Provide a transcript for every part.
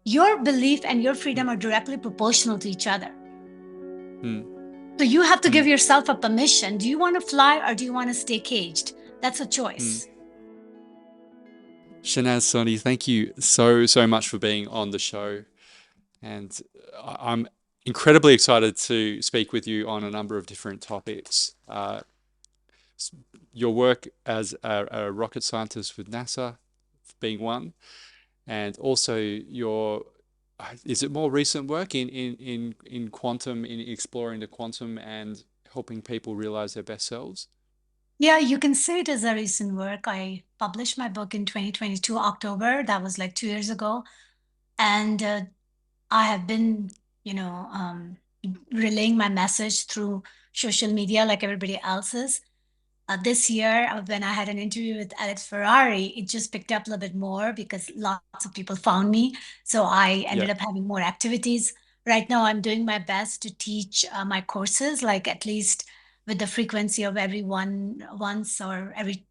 your belief and your freedom are directly proportional to each other. Mm. So you have to give Mm. yourself a permission. Do you want to fly or do you want to stay caged? That's a Mm. choice. Shehnaz Soni, thank you so much for being on the show. And I'm incredibly excited to speak with you on a number of different topics. Your work as a rocket scientist with NASA being one, and also your is it more recent work in quantum, in exploring the quantum and helping people realize their best selves? Yeah, you can say it is a recent work. I published my book in 2022, October. That was like 2 years ago. And I have been, you know, relaying my message through social media like everybody else's. This year, when I had an interview with Alex Ferrari, it just picked up a little bit more because lots of people found me. So I Yeah. ended up having more activities. Right now, I'm doing my best to teach my courses, like at least with the frequency of every once or every,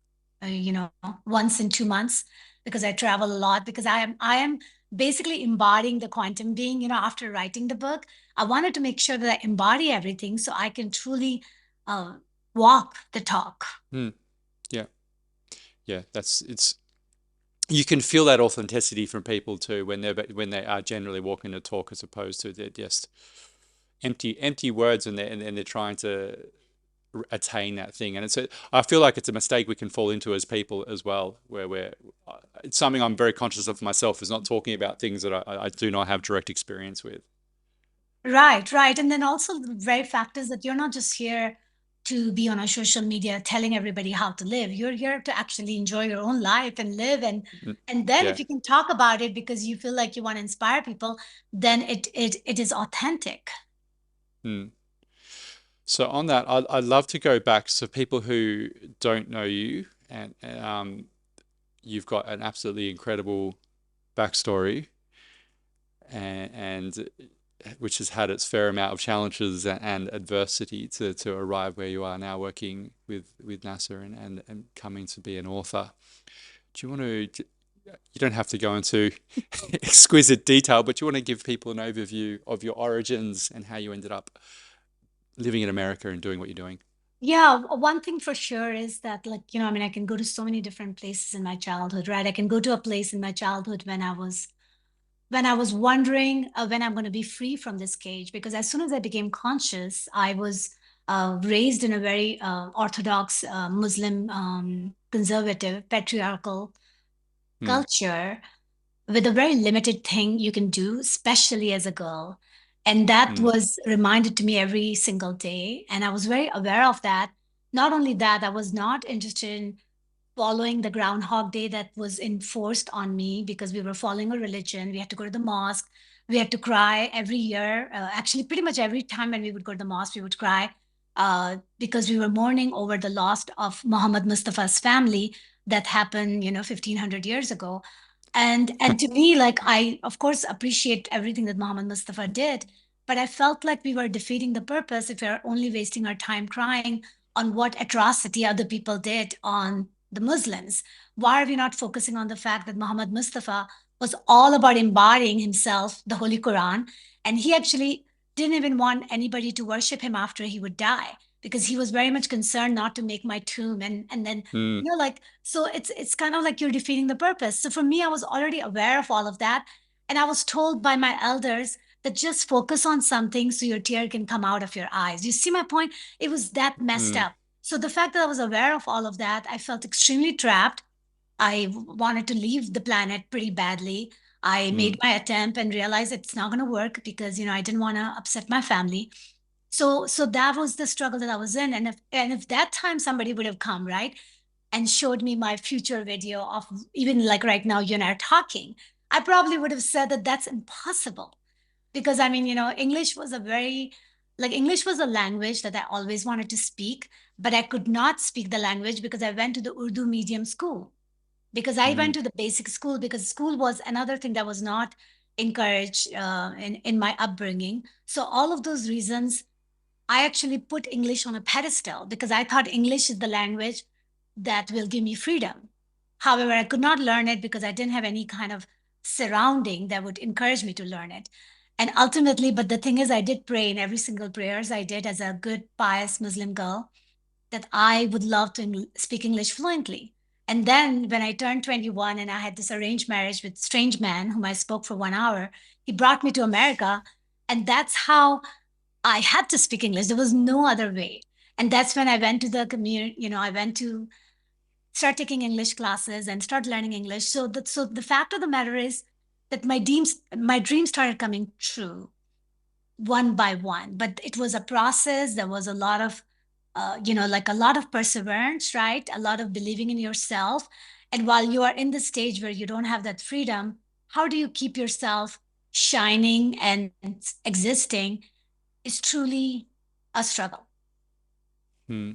once in 2 months, because I travel a lot. Because I am basically embodying the quantum being. After writing the book, I wanted to make sure that I embody everything so I can truly uh, walk the talk. Mm. Yeah. Yeah. It's you can feel that authenticity from people too when they are generally walking the talk, as opposed to they're just empty words, and they're trying to attain that thing. And I feel like it's a mistake we can fall into as people as well, where it's something I'm very conscious of myself, is not talking about things that I do not have direct experience with. Right, right. And then also the very fact is that you're not just here to be on a social media telling everybody how to live. You're here to actually enjoy your own life and live. Mm. And then if Yeah. you can talk about it because you feel like you want to inspire people, then it is authentic. Mm. So on that, I'd love to go back. So people who don't know you, and you've got an absolutely incredible backstory, and which has had its fair amount of challenges and adversity to arrive where you are now, working with NASA and coming to be an author. Do you want to? You don't have to go into exquisite detail, but do you want to give people an overview of your origins and how you ended up living in America and doing what you're doing? Yeah, one thing for sure is that, like, I mean, I can go to so many different places in my childhood, right? I can go to a place in my childhood when I was wondering when I'm going to be free from this cage, because as soon as I became conscious, I was raised in a very orthodox Muslim, conservative, patriarchal Hmm. culture with a very limited thing you can do, especially as a girl. And that Hmm. was reminded to me every single day. And I was very aware of that. Not only that, I was not interested in following the Groundhog Day that was enforced on me because we were following a religion. We had to go to the mosque. We had to cry every year. Actually, pretty much every time when we would go to the mosque, we would cry because we were mourning over the loss of Muhammad Mustafa's family that happened, 1500 years ago. And to me, like, I of course appreciate everything that Muhammad Mustafa did, but I felt like we were defeating the purpose if we are only wasting our time crying on what atrocity other people did on the Muslims. Why are we not focusing on the fact that Muhammad Mustafa was all about embodying himself, the Holy Quran, and he actually didn't even want anybody to worship him after he would die because he was very much concerned not to make my tomb and then Hmm. like, so it's kind of like you're defeating the purpose. So for me, I was already aware of all of that, and I was told by my elders that just focus on something so your tear can come out of your eyes. You see my point? It was that messed Hmm. up. So the fact that I was aware of all of that, I felt extremely trapped. I wanted to leave the planet pretty badly. I Hmm. made my attempt and realized it's not going to work because I didn't want to upset my family. So that was the struggle that I was in. And if that time somebody would have come, right, and showed me my future video of, even like right now you and I are talking, I probably would have said that that's impossible. Because I mean, English was a language that I always wanted to speak, but I could not speak the language because I went to the Urdu medium school. Because I Hmm. went to the basic school because school was another thing that was not encouraged in my upbringing. So all of those reasons, I actually put English on a pedestal because I thought English is the language that will give me freedom. However, I could not learn it because I didn't have any kind of surrounding that would encourage me to learn it. And ultimately, but the thing is, I did pray in every single prayers I did as a good, pious Muslim girl that I would love to speak English fluently. And then when I turned 21 and I had this arranged marriage with a strange man whom I spoke for 1 hour, he brought me to America. And that's how I had to speak English. There was no other way. And that's when I went to the community, I went to start taking English classes and start learning English. So the fact of the matter is that my dreams started coming true one by one, but it was a process. There was a lot of like a lot of perseverance, right? A lot of believing in yourself. And while you are in the stage where you don't have that freedom, how do you keep yourself shining and existing is truly a struggle. Hmm.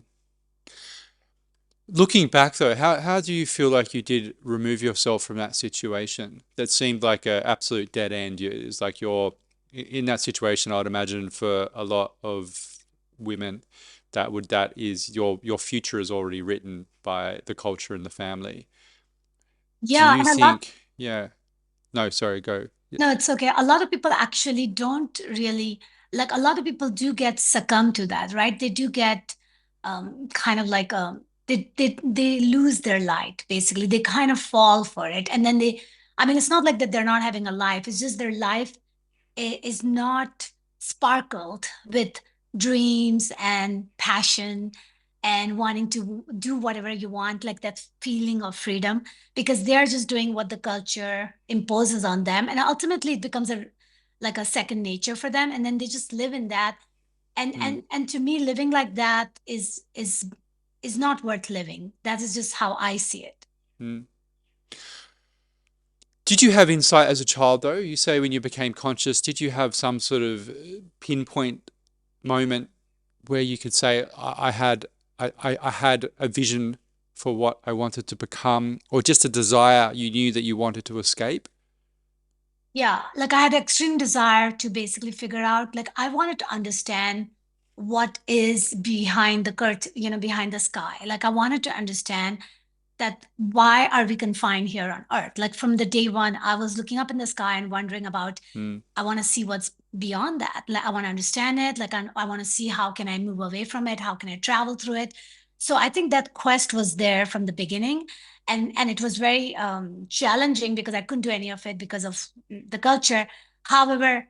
Looking back though, how do you feel like you did remove yourself from that situation? That seemed like an absolute dead end. It's like you're in that situation. I'd imagine for a lot of women, that is your future is already written by the culture and the family. Do Yeah, you and a lot. think? Yeah. No, sorry. Go. Yeah. No, it's okay. A lot of people actually don't really like. A lot of people do get succumb to that, right? They do get kind of like they lose their light. Basically, they kind of fall for it, and then they. I mean, it's not like that they're not having a life. It's just their life is not sparkled with dreams and passion and wanting to do whatever you want, like that feeling of freedom, because they're just doing what the culture imposes on them. And ultimately it becomes a like a second nature for them. And then they just live in that. And Mm, and to me, living like that is not worth living. That is just how I see it. mm. Did you have insight as a child though? You say when you became conscious, did you have some sort of pinpoint moment where you could say, I had a vision for what I wanted to become, or just a desire you knew that you wanted to escape? Yeah, like I had extreme desire to basically figure out, like I wanted to understand what is behind the curtain, behind the sky. Like I wanted to understand that why are we confined here on Earth? Like from the day one, I was looking up in the sky and wondering about, Mm, I want to see what's beyond that. Like I want to understand it. Like I want to see how can I move away from it? How can I travel through it? So I think that quest was there from the beginning, and it was very challenging because I couldn't do any of it because of the culture. However,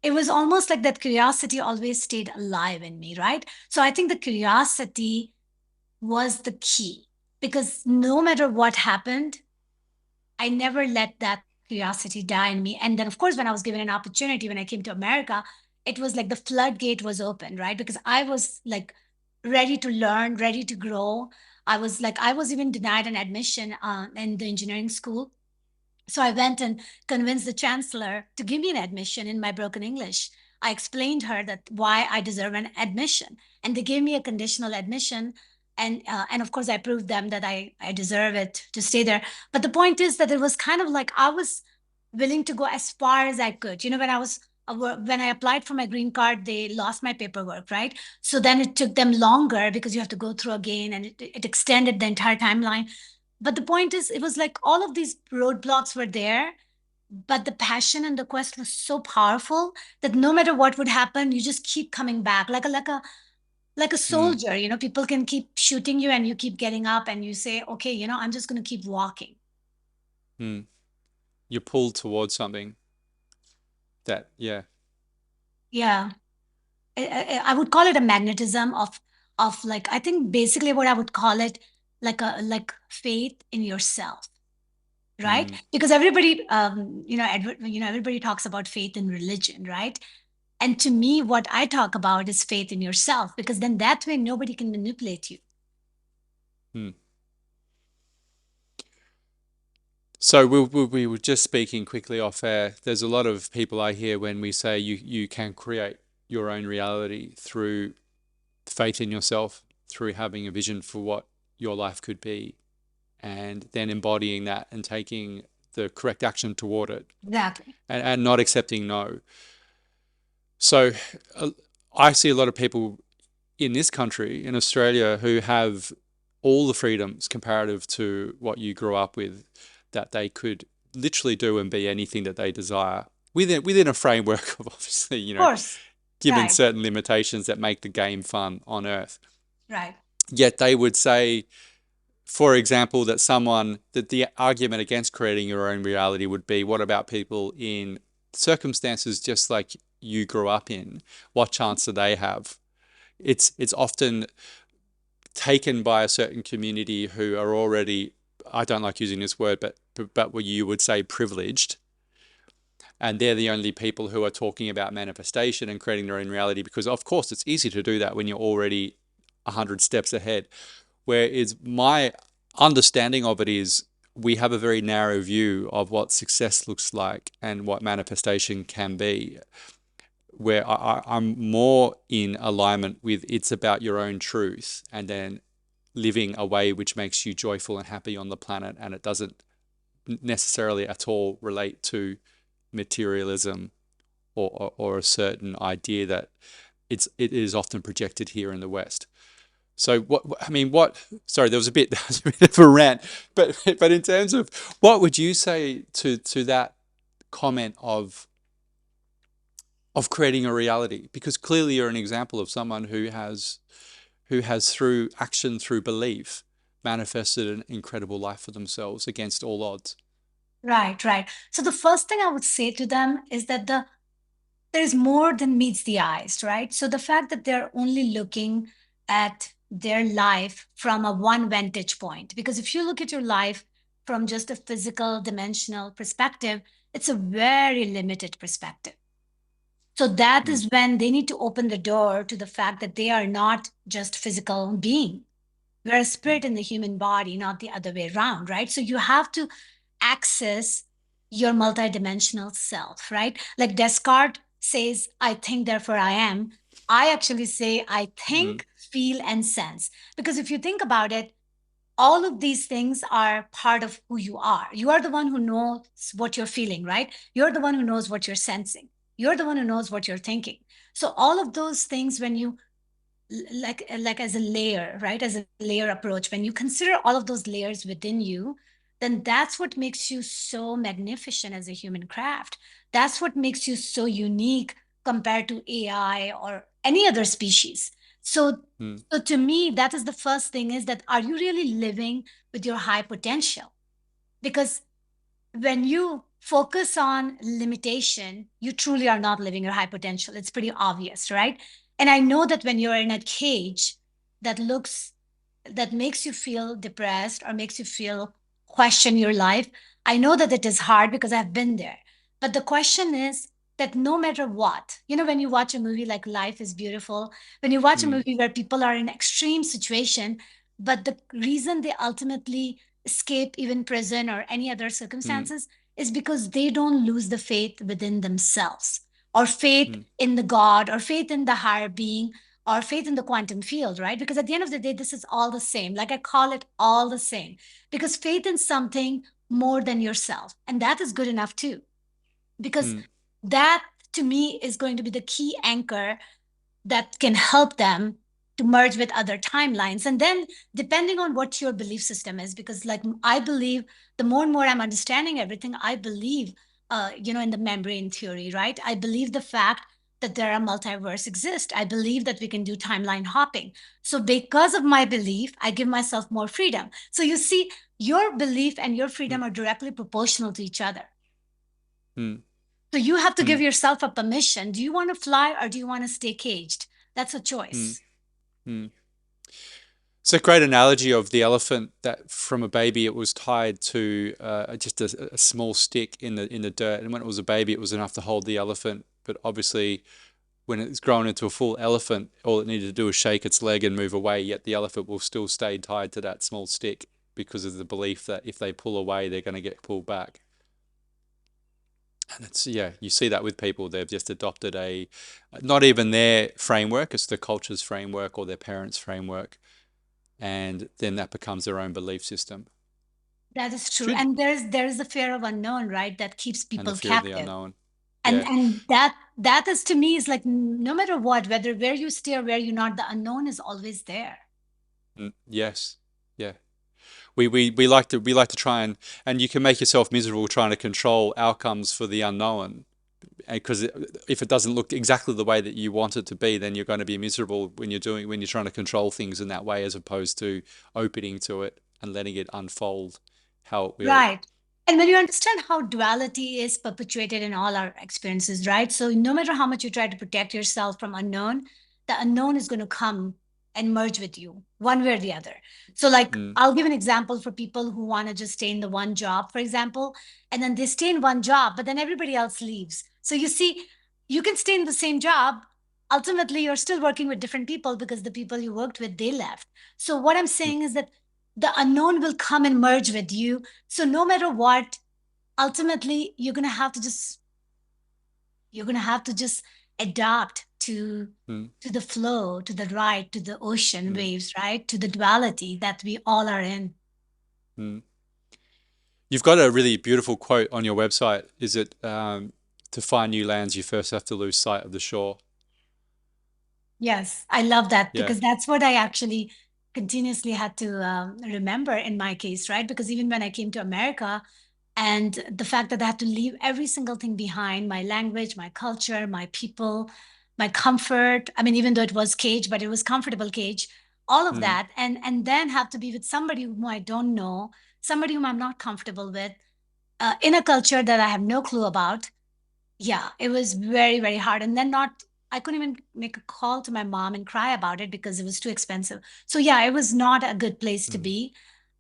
it was almost like that curiosity always stayed alive in me, right? So I think the curiosity was the key because no matter what happened, I never let that curiosity die in me. And then, of course, when I was given an opportunity, when I came to America, it was like the floodgate was open, right? Because I was like ready to learn, ready to grow. I was even denied an admission in the engineering school. So I went and convinced the chancellor to give me an admission in my broken English. I explained her that why I deserve an admission, and they gave me a conditional admission. And of course, I proved them that I deserve it to stay there. But the point is that it was kind of like I was willing to go as far as I could. When I applied for my green card, they lost my paperwork, right? So then it took them longer because you have to go through again, and it extended the entire timeline. But the point is, it was like all of these roadblocks were there, but the passion and the quest was so powerful that no matter what would happen, you just keep coming back, like a mm, soldier. People can keep shooting you, and you keep getting up, and you say, "Okay, I'm just going to keep walking." mm. You're pulled towards something that, yeah. Yeah, I would call it a magnetism of like I think basically what I would call it like faith in yourself, right? Mm, Because everybody, everybody talks about faith in religion, right? And to me, what I talk about is faith in yourself, because then that way nobody can manipulate you. mm. So we were just speaking quickly off air. There's a lot of people I hear when we say you can create your own reality through faith in yourself, through having a vision for what your life could be, and then embodying that and taking the correct action toward it, Exactly. and not accepting no. So uh, I see a lot of people in this country, in Australia, who have all the freedoms comparative to what you grew up with, that they could literally do and be anything that they desire within a framework of obviously, Of course. given Right, certain limitations that make the game fun on Earth. right, Yet they would say, for example, that the argument against creating your own reality would be, what about people in circumstances just like you grew up in? What chance do they have? It's often taken by a certain community who are already, I don't like using this word, but what you would say privileged, and they're the only people who are talking about manifestation and creating their own reality, because of course it's easy to do that when you're already 100 steps ahead. Whereas my understanding of it is, we have a very narrow view of what success looks like and what manifestation can be, where I'm more in alignment with, it's about your own truth and then living a way which makes you joyful and happy on the planet, and it doesn't necessarily at all relate to materialism, or a certain idea that it is often projected here in the West. So what I mean, what? Sorry, there was a bit, that was a bit of a rant, but in terms of, what would you say to that comment of creating a reality? Because clearly you're an example of someone who has through action, through belief, manifested an incredible life for themselves against all odds. right, right. So the first thing I would say to them is that there's more than meets the eyes, right? So the fact that they're only looking at their life from a one vantage point, because if you look at your life from just a physical dimensional perspective, it's a very limited perspective. So that Mm, is when they need to open the door to the fact that they are not just physical being. We're a mm, spirit in the human body, not the other way around, right? So you have to access your multidimensional self, right? Like Descartes says, I think, therefore I am. I actually say, I mm, think, feel, and sense. Because if you think about it, all of these things are part of who you are. You are the one who knows what you're feeling, right? You're the one who knows what you're sensing. You're the one who knows what you're thinking. So all of those things, when you like as a layer, right, as a layer approach, when you consider all of those layers within you, then that's what makes you so magnificent as a human craft. That's what makes you so unique compared to AI or any other species. so mm, so to me, that is the first thing, is that, are you really living with your high potential? Because when you focus on limitation, you truly are not living your high potential. It's pretty obvious, right? And I know that when you're in a cage that looks, that makes you feel depressed or makes you feel question your life, I know that it is hard because I've been there. But the question is that no matter what, when you watch a movie like Life is Beautiful, when you watch a mm, movie where people are in extreme situation, but the reason they ultimately escape even prison or any other mm, circumstances is because they don't lose the faith within themselves, or faith mm, in the God, or faith in the higher being, or faith in the quantum field, right? Because at the end of the day, this is all the same. Like I call it all the same, because faith in something more than yourself. And that is good enough too, because mm, that to me is going to be the key anchor that can help them to merge with other timelines. And then, depending on what your belief system is, because like I believe, the more and more I'm understanding everything, I believe, in the membrane theory, right? I believe the fact that there are multiverse exist. I believe that we can do timeline hopping. So because of my belief, I give myself more freedom. So you see, your belief and your mm, freedom are directly proportional to each other. mm, So you have to give mm, yourself a permission. Do you want to fly or do you want to stay caged? That's a mm, choice. mm. It's a great analogy of the elephant, that from a baby it was tied to just a small stick in the dirt, and when it was a baby, it was enough to hold the elephant. But obviously, when it's grown into a full elephant, all it needed to do was shake its leg and move away. Yet the elephant will still stay tied to that small stick because of the belief that if they pull away, they're going to get pulled back. And it's, yeah, you see that with people. They've just adopted not even their framework, it's the culture's framework or their parents' framework, and then that becomes their own belief system. That is true. Should And there's the fear of unknown, right? That keeps And the people fear of the captive. unknown. And Yeah. and that is, to me, is like, no matter what, whether where you stay or where you're not, the unknown is always there. Yes. Yeah. We like to try and you can make yourself miserable trying to control outcomes for the unknown, because if it doesn't look exactly the way that you want it to be, then you're going to be miserable when you're trying to control things in that way, as opposed to opening to it and letting it unfold how it will. Right. And when you understand how duality is perpetuated in all our experiences, right? So no matter how much you try to protect yourself from unknown, the unknown is going to come and merge with you one way or the other. So, like, Mm, I'll give an example for people who want to just stay in the one job, for example, and then they stay in one job, but then everybody else leaves. So you see, you can stay in the same job. Ultimately, you're still working with different people because the people you worked with, they left. So what I'm mm, saying is that the unknown will come and merge with you, so no matter what, ultimately you're going to have to just adapt mm, to the flow, to the ride, to the ocean mm, waves, right? To the duality that we all are in. mm. You've got a really beautiful quote on your website. Is it, to find new lands, you first have to lose sight of the shore? Yes, I love that Yeah. because that's what I actually continuously had to remember in my case, right? Because even when I came to America, and the fact that I had to leave every single thing behind, my language, my culture, my people, my comfort. I mean, even though it was cage, but it was comfortable cage, all of Mm. that. And then have to be with somebody whom I don't know, somebody whom I'm not comfortable with, in a culture that I have no clue about. Yeah, it was very, very hard. And then not, I couldn't even make a call to my mom and cry about it because it was too expensive. So yeah, it was not a good place to Mm. be.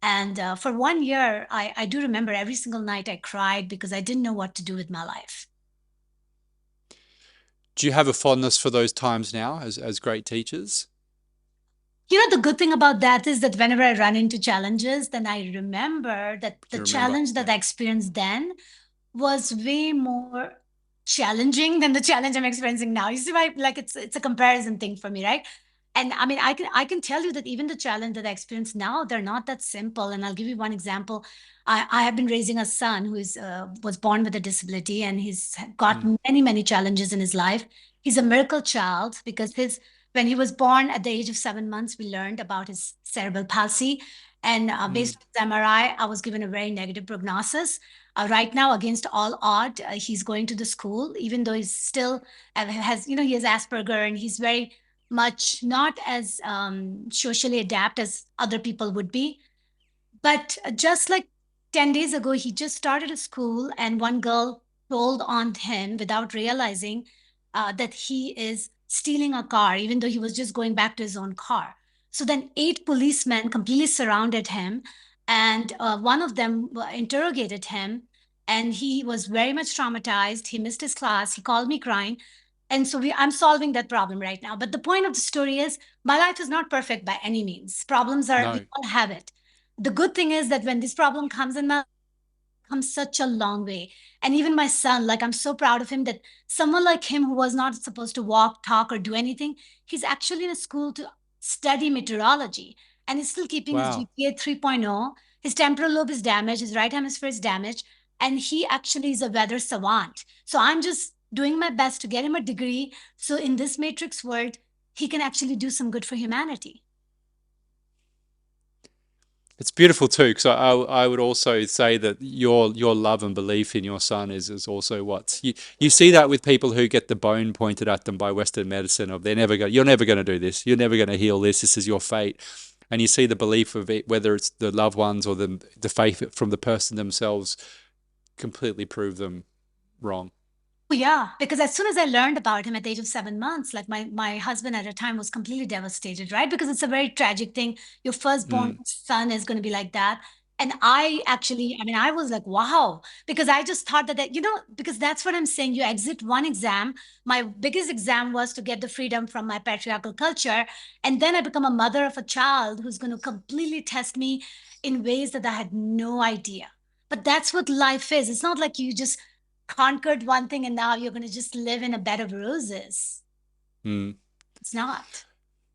And for 1 year, I do remember every single night I cried because I didn't know what to do with my life. Do you have a fondness for those times now as great teachers? You know, the good thing about that is that whenever I run into challenges, then I remember that the You remember? challenge that Yeah. I experienced then was way more challenging than the challenge I'm experiencing now. You see why, like, it's a comparison thing for me, right? And I mean, I can tell you that even the challenge that I experience now, they're not that simple. And I'll give you one example. I have been raising a son who is was born with a disability, and he's got Mm. many challenges in his life. He's a miracle child because his when he was born at the age of 7 months, we learned about his cerebral palsy. And Mm. based on his MRI, I was given a very negative prognosis. Right now, against all odd, he's going to the school, even though he's still has, he has Asperger, and he's very much not as socially adept as other people would be. But just like 10 days ago, he just started a school, and one girl told on him without realizing that he is stealing a car, even though he was just going back to his own car. So then, 8 policemen completely surrounded him, and one of them interrogated him. And he was very much traumatized. He missed his class. He called me crying. And so I'm solving that problem right now. But the point of the story is my life is not perfect by any means. Problems are, we No. all have it. The good thing is that when this problem comes in my come such a long way. And even my son, like, I'm so proud of him that someone like him who was not supposed to walk, talk, or do anything, he's actually in a school to study meteorology. And he's still keeping his Wow. GPA 3.0. His temporal lobe is damaged, his right hemisphere is damaged, and he actually is a weather savant. So I'm just doing my best to get him a degree. So in this matrix world, he can actually do some good for humanity. It's beautiful too, because I would also say that your love and belief in your son is also what's you see that with people who get the bone pointed at them by Western medicine of you're never going to do this, you're never going to heal this is your fate, and you see the belief of it, whether it's the loved ones or the faith from the person themselves, completely prove them wrong. Oh, yeah, because as soon as I learned about him at the age of 7 months, like my husband at a time was completely devastated, right? Because it's a very tragic thing. Your firstborn Mm, son is going to be like that. And I actually, I mean, I was like, wow, because I just thought that, because that's what I'm saying. You exit one exam. My biggest exam was to get the freedom from my patriarchal culture. And then I become a mother of a child who's going to completely test me in ways that I had no idea. But that's what life is. It's not like you just conquered one thing and now you're going to just live in a bed of roses. mm. It's not.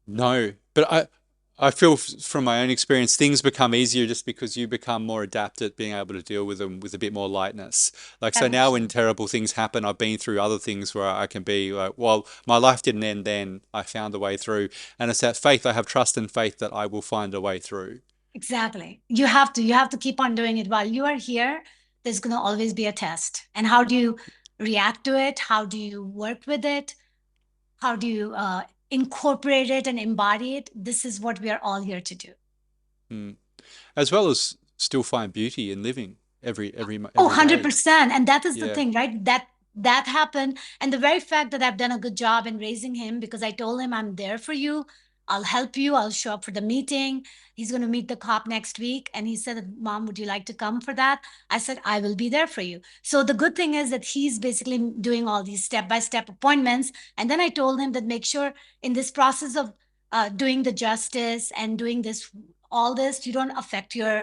No, but I feel from my own experience, things become easier just because you become more adept at being able to deal with them with a bit more lightness. Like, so now when Absolutely. terrible things happen, I've been through other things where I can be like, well, my life didn't end then. I found a way through. And it's that faith. I have trust and faith that I will find a way through. Exactly. You have to keep on doing it while you are here. There's going to always be a test. And how do you react to it? How do you work with it? How do you incorporate it and embody it? This is what we are all here to do. Mm. As well as still find beauty in living Oh, every day. 100%. And that is the Yeah. thing, right? That happened. And the very fact that I've done a good job in raising him because I told him I'm there for you. I'll help you. I'll show up for the meeting. He's going to meet the cop next week. And he said, Mom, would you like to come for that? I said, I will be there for you. So the good thing is that he's basically doing all these step-by-step appointments. And then I told him that make sure in this process of doing the justice and doing this, all this, you don't affect your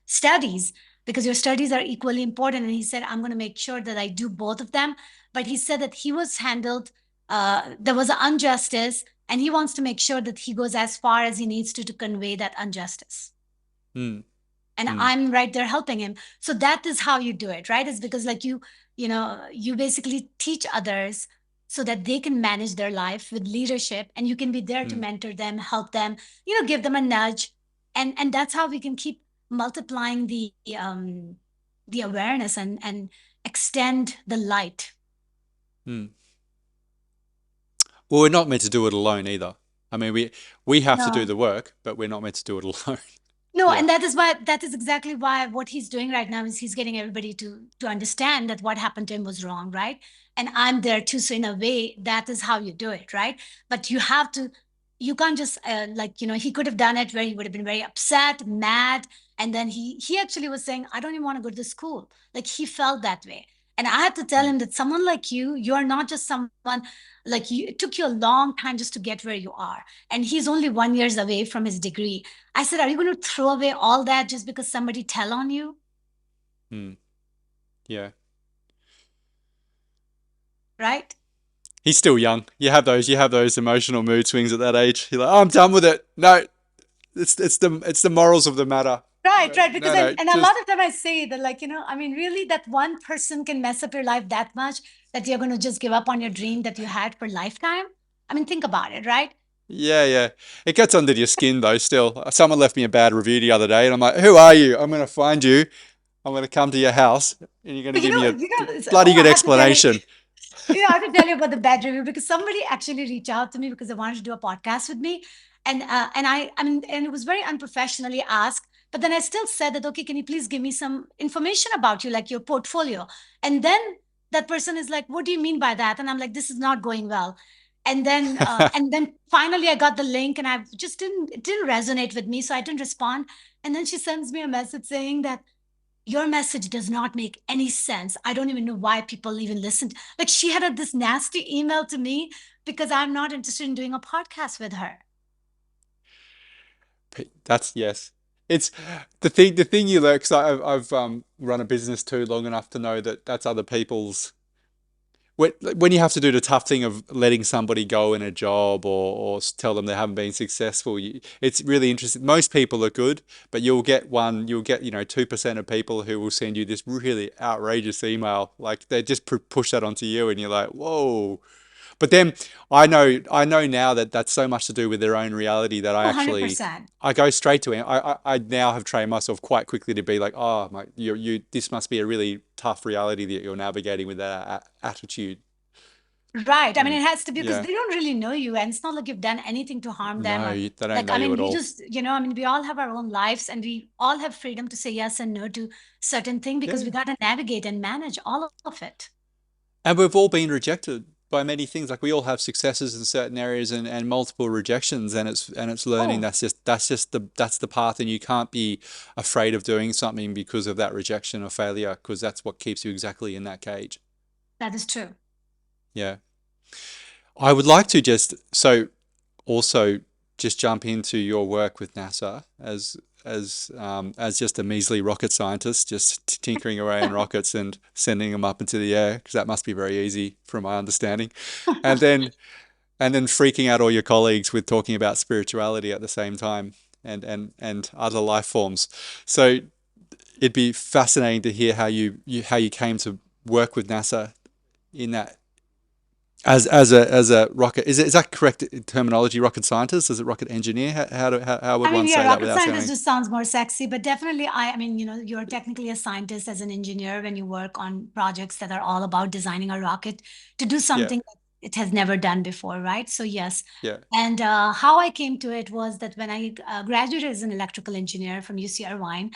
studies because your studies are equally important. And he said, I'm going to make sure that I do both of them. But he said that he was handled, there was an injustice, and he wants to make sure that he goes as far as he needs to convey that injustice. Mm. And Mm. I'm right there helping him. So that is how you do it, right? It's because like you basically teach others so that they can manage their life with leadership, and you can be there to Mm. mentor them, help them, give them a nudge. And that's how we can keep multiplying the awareness and extend the light. Mm. Well, we're not meant to do it alone either. I mean, we have to do No. the work, but we're not meant to do it alone. No, Yeah. and that is exactly why what he's doing right now is he's getting everybody to understand that what happened to him was wrong, right? And I'm there too. So in a way, that is how you do it, right? But you can't just he could have done it where he would have been very upset, mad, and then he actually was saying, I don't even want to go to the school. Like he felt that way. And I had to tell Mm. him that someone like you are not just someone like you. It took you a long time just to get where you are. And he's only 1 years away from his degree. I said, are you going to throw away all that just because somebody tell on you? Mm. Yeah. Right? He's still young. You have those emotional mood swings at that age. You're like, oh, I'm done with it. No, it's the morals of the matter. Right, No, right. Because no, no. and a Just lot of time I say that, like, I mean, really, that one person can mess up your life that much that you're going to just give up on your dream that you had for lifetime. I mean, think about it, right? yeah, yeah. It gets under your skin though. Still, someone left me a bad review the other day, and I'm like, who are you? I'm gonna find you. I'm gonna come to your house, and you're gonna But give me a bloody oh, good I have to tell you, explanation. I have to tell you about the bad review because somebody actually reached out to me because they wanted to do a podcast with me, and I mean, and it was very unprofessionally asked. But then I still said that, okay, can you please give me some information about you, like your portfolio? And then that person is like, what do you mean by that? And I'm like, this is not going well. And then finally I got the link, and I just it didn't resonate with me, so I didn't respond. And then she sends me a message saying that your message does not make any sense. I don't even know why people even listened. Like she had this nasty email to me because I'm not interested in doing a podcast with her. That's yes. It's the thing you learn because I've run a business too long enough to know that that's other people's when you have to do the tough thing of letting somebody go in a job or tell them they haven't been successful, it's really interesting. Most people are good, but you'll get 2% of people who will send you this really outrageous email, like they just push that onto you, and you're like, whoa. But then I know now that that's so much to do with their own reality that Oh, 100%. I go straight to it. I now have trained myself quite quickly to be like, oh my, this must be a really tough reality that you're navigating with that attitude. Right. I mean, And it has to be because yeah, they don't really know you. And it's not like you've done anything to harm them no, or they don't like, know I you mean, at you all. just, I mean, we all have our own lives and we all have freedom to say yes and no to certain thing because we Yeah, got to navigate and manage all of it. and we've all been rejected by many things. Like we all have successes in certain areas and multiple rejections, and it's learning Oh, that's the path, and you can't be afraid of doing something because of that rejection or failure, because that's what keeps you exactly in that cage. that is true. Yeah. I would like to just also just jump into your work with NASA as just a measly rocket scientist, just tinkering away in rockets and sending them up into the air, because that must be very easy from my understanding. And then freaking out all your colleagues with talking about spirituality at the same time and other life forms. So it'd be fascinating to hear how you came to work with NASA in that. as a rocket, is that correct terminology? Rocket scientist? Is it rocket engineer? How would I mean, one yeah, say that rocket without scientist sounding? just sounds more sexy, but definitely, I mean, you're technically a scientist as an engineer when you work on projects that are all about designing a rocket to do Yeah, something that it has never done before, right? So, yes. yeah. And how I came to it was that when I graduated as an electrical engineer from UC Irvine,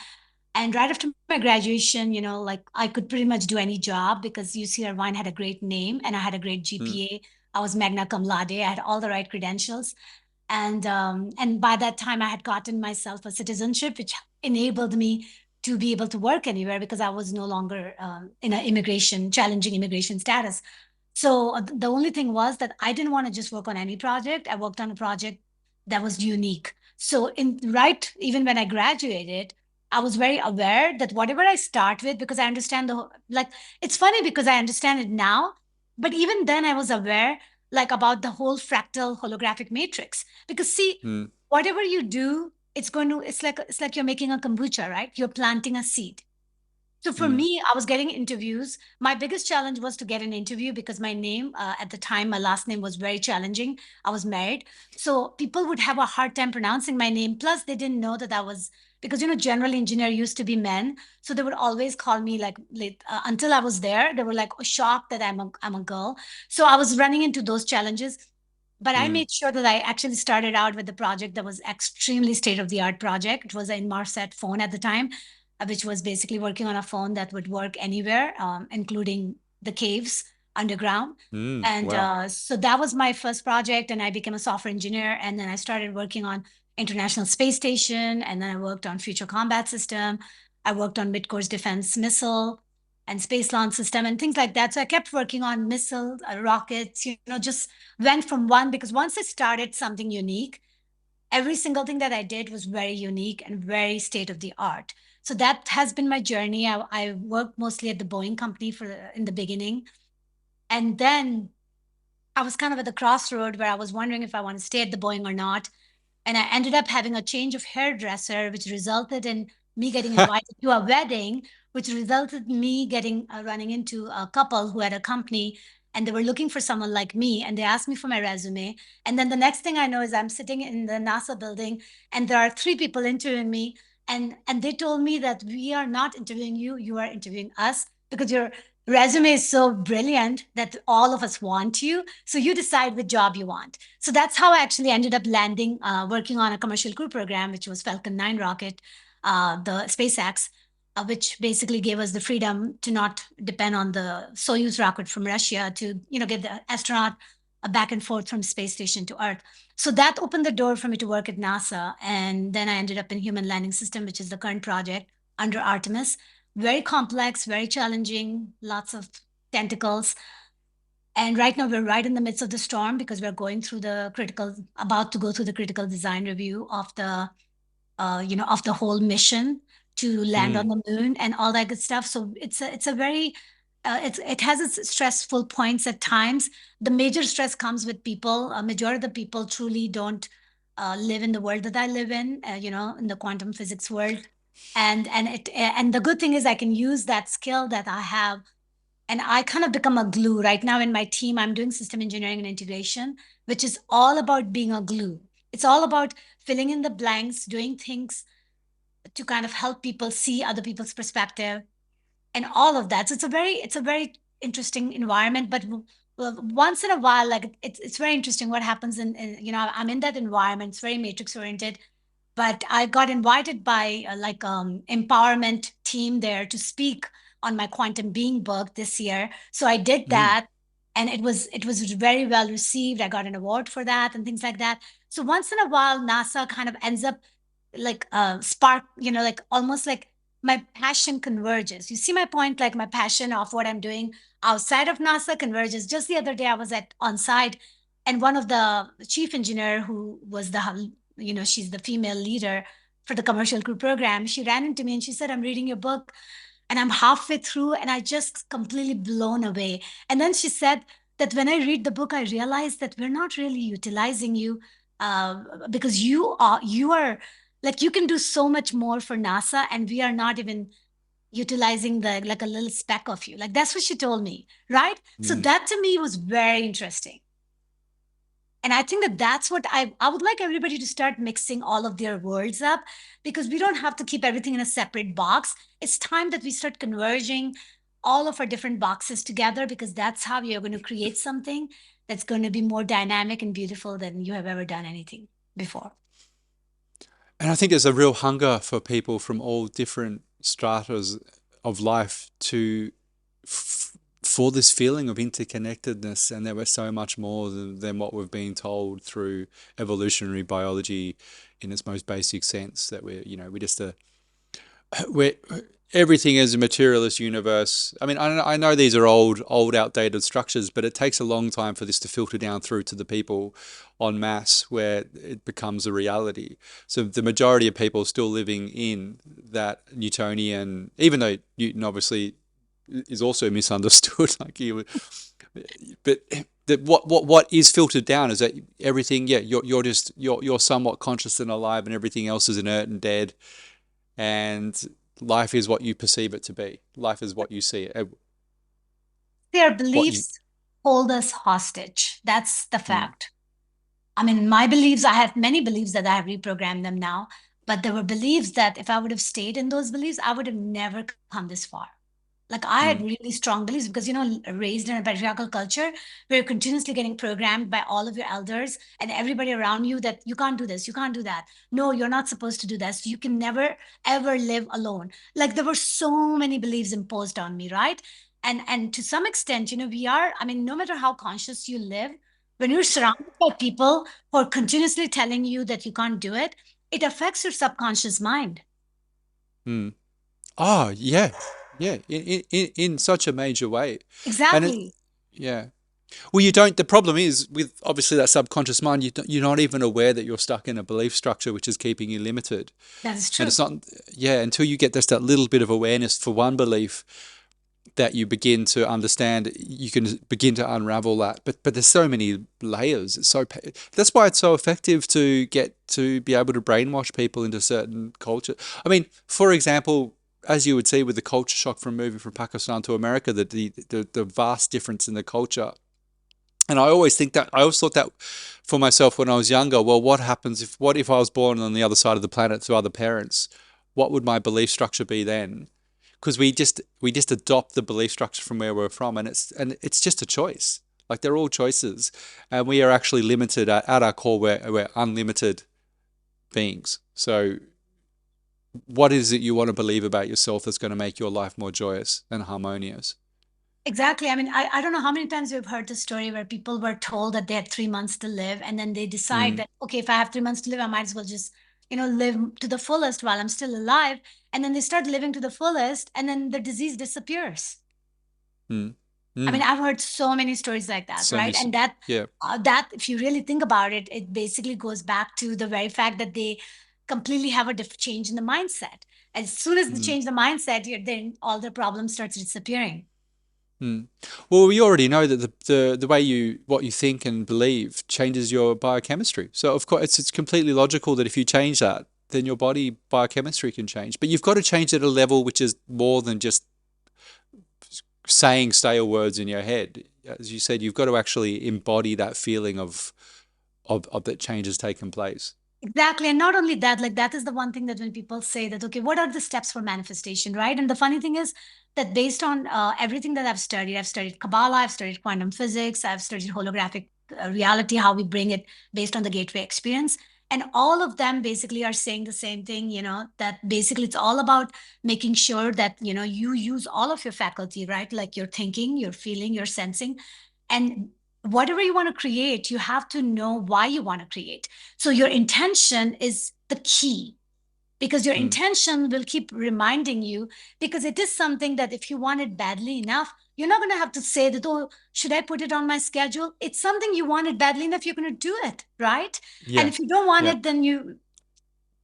and right after my graduation, like I could pretty much do any job because UC Irvine had a great name and I had a great Mm, GPA. I was magna cum laude. I had all the right credentials. And by that time, I had gotten myself a citizenship, which enabled me to be able to work anywhere because I was no longer in an challenging immigration status. So the only thing was that I didn't want to just work on any project. I worked on a project that was unique. So even when I graduated, I was very aware that whatever I start with, because I understand like, it's funny because I understand it now, but even then I was aware like about the whole fractal holographic matrix. Because see, mm, whatever you do, it's like you're making a kombucha, right? You're planting a seed. So for mm, me, I was getting interviews. My biggest challenge was to get an interview because my name, at the time, my last name was very challenging. I was married. So people would have a hard time pronouncing my name. Plus, they didn't know that I was, because, general engineer used to be men. So they would always call me until I was there, they were like shocked that I'm a girl. So I was running into those challenges. But I mm, made sure that I actually started out with the project that was extremely state of the art project. It was a Inmarsat phone at the time, which was basically working on a phone that would work anywhere, including the caves underground. And wow. so that was my first project, and I became a software engineer. And then I started working on International Space Station, and then I worked on Future Combat System. I worked on mid-course defense missile and space launch system and things like that. So I kept working on missiles, rockets, just went from one because once I started something unique, every single thing that I did was very unique and very state of the art. So that has been my journey. I worked mostly at the Boeing company in the beginning, and then I was kind of at the crossroad where I was wondering if I want to stay at the Boeing or not. And I ended up having a change of hairdresser, which resulted in me getting invited to a wedding, which resulted in me getting running into a couple who had a company and they were looking for someone like me. And they asked me for my resume. And then the next thing I know is I'm sitting in the NASA building and there are three people interviewing me. And they told me that we are not interviewing you, you are interviewing us because your resume is so brilliant that all of us want you. So you decide which job you want. So that's how I actually ended up landing, working on a commercial crew program, which was Falcon 9 rocket, the SpaceX, which basically gave us the freedom to not depend on the Soyuz rocket from Russia to, get the astronaut back and forth from space station to Earth. So that opened the door for me to work at NASA. And then I ended up in Human Landing System, which is the current project under Artemis. Very complex, very challenging, lots of tentacles. And right now we're right in the midst of the storm because we're about to go through the critical design review of the whole mission to land on Mm, the moon and all that good stuff. So it's a very it has its stressful points at times. The major stress comes with people. A majority of the people truly don't live in the world that I live in. In the quantum physics world. And the good thing is I can use that skill that I have and I kind of become a glue. Right now in my team, I'm doing system engineering and integration, which is all about being a glue. It's all about filling in the blanks, doing things to kind of help people see other people's perspective and all of that. So it's a very interesting environment. But once in a while, like it's very interesting what happens I'm in that environment. It's very matrix oriented, but I got invited by empowerment team there to speak on my quantum being book this year. So I did mm, that, and it was very well received. I got an award for that and things like that. So once in a while, NASA kind of ends up like spark, like almost like my passion converges. You see my point? Like my passion of what I'm doing outside of NASA converges. Just the other day, I was at on site, and one of the chief engineer who was she's the female leader for the commercial crew program. She ran into me and she said, "I'm reading your book." And I'm halfway through and I just completely blown away. And then she said that when I read the book, I realized that we're not really utilizing you because you are like you can do so much more for NASA, and we are not even utilizing the like a little speck of you. Like that's what she told me, right? So Mm. that to me was very interesting. And I think that that's what I would like everybody to start mixing all of their worlds up, because we don't have to keep everything in a separate box. It's time that we start converging all of our different boxes together, because that's how you're going to create something that's going to be more dynamic and beautiful than you have ever done anything before. And I think there's a real hunger for people from all different stratas of life to for this feeling of interconnectedness, and that we're so much more than what we've been told through evolutionary biology in its most basic sense. That we're, we're just we're everything is a materialist universe. I mean, I know these are old, outdated structures, but it takes a long time for this to filter down through to the people en masse where it becomes a reality. So the majority of people are still living in that Newtonian, even though Newton obviously is also misunderstood. Like you, but that what is filtered down is that everything. Yeah, you're somewhat conscious and alive, and everything else is inert and dead, and life is what you perceive it to be. Life is what you see it. Their What you. beliefs hold us hostage. That's the Mm, fact. I mean, my beliefs, I have many beliefs that I have reprogrammed them now, but there were beliefs that if I would have stayed in those beliefs, I would have never come this far. Like I had mm, really strong beliefs because, raised in a patriarchal culture where you're continuously getting programmed by all of your elders and everybody around you that you can't do this, you can't do that. No, you're not supposed to do this. You can never, ever live alone. Like there were so many beliefs imposed on me, right? And to some extent, we are, I mean, no matter how conscious you live, when you're surrounded by people who are continuously telling you that you can't do it, it affects your subconscious mind. mm. Oh yeah, yeah. In such a major way, and it. Exactly. Yeah. Well, you don't. The problem is with obviously that subconscious mind. You're not even aware that you're stuck in a belief structure which is keeping you limited. That is And true. it's not. Yeah, until you get just that little bit of awareness for one belief that you begin to understand, you can begin to unravel that. But there's so many layers. That's why it's so effective to get to be able to brainwash people into certain culture. I mean, for example, as you would see with the culture shock from moving from Pakistan to America, the vast difference in the culture. And I always thought that for myself when I was younger. Well, what if I was born on the other side of the planet to other parents? What would my belief structure be then? Because we just adopt the belief structure from where we're from, and it's just a choice. Like they're all choices, and we are actually limited at our core. We're unlimited beings. So, what is it you want to believe about yourself that's going to make your life more joyous and harmonious? Exactly. I mean, I don't know how many times you've heard the story where people were told that they had 3 months to live, and then they decide Mm, that, okay, if I have 3 months to live, I might as well just, live to the fullest while I'm still alive. And then they start living to the fullest, and then the disease disappears. mm, I mean, mm. I've heard so many stories like that, So many. right? And that Yeah. that if you really think about it, it basically goes back to the very fact that they completely have a change in the mindset. As soon as they Mm. change the mindset, then all the problems starts disappearing. Mm. Well, we already know that the way what you think and believe changes your biochemistry. So of course it's completely logical that if you change that, then your body biochemistry can change. But you've got to change at a level which is more than just saying stale words in your head. As you said, you've got to actually embody that feeling of that change has taken place. Exactly. And not only that, like that is the one thing that when people say that, okay, what are the steps for manifestation, right? And the funny thing is that based on everything that I've studied Kabbalah, I've studied quantum physics, I've studied holographic reality, how we bring it based on the gateway experience. And all of them basically are saying the same thing, that basically it's all about making sure that, you use all of your faculty, right? Like your thinking, your feeling, your sensing. And whatever you want to create, you have to know why you want to create. So your intention is the key, because your Mm. intention will keep reminding you, because it is something that if you want it badly enough, you're not going to have to say that, oh, should I put it on my schedule? It's something you want it badly enough, you're going to do it, right? And Yeah. if you don't want Yeah. it, then you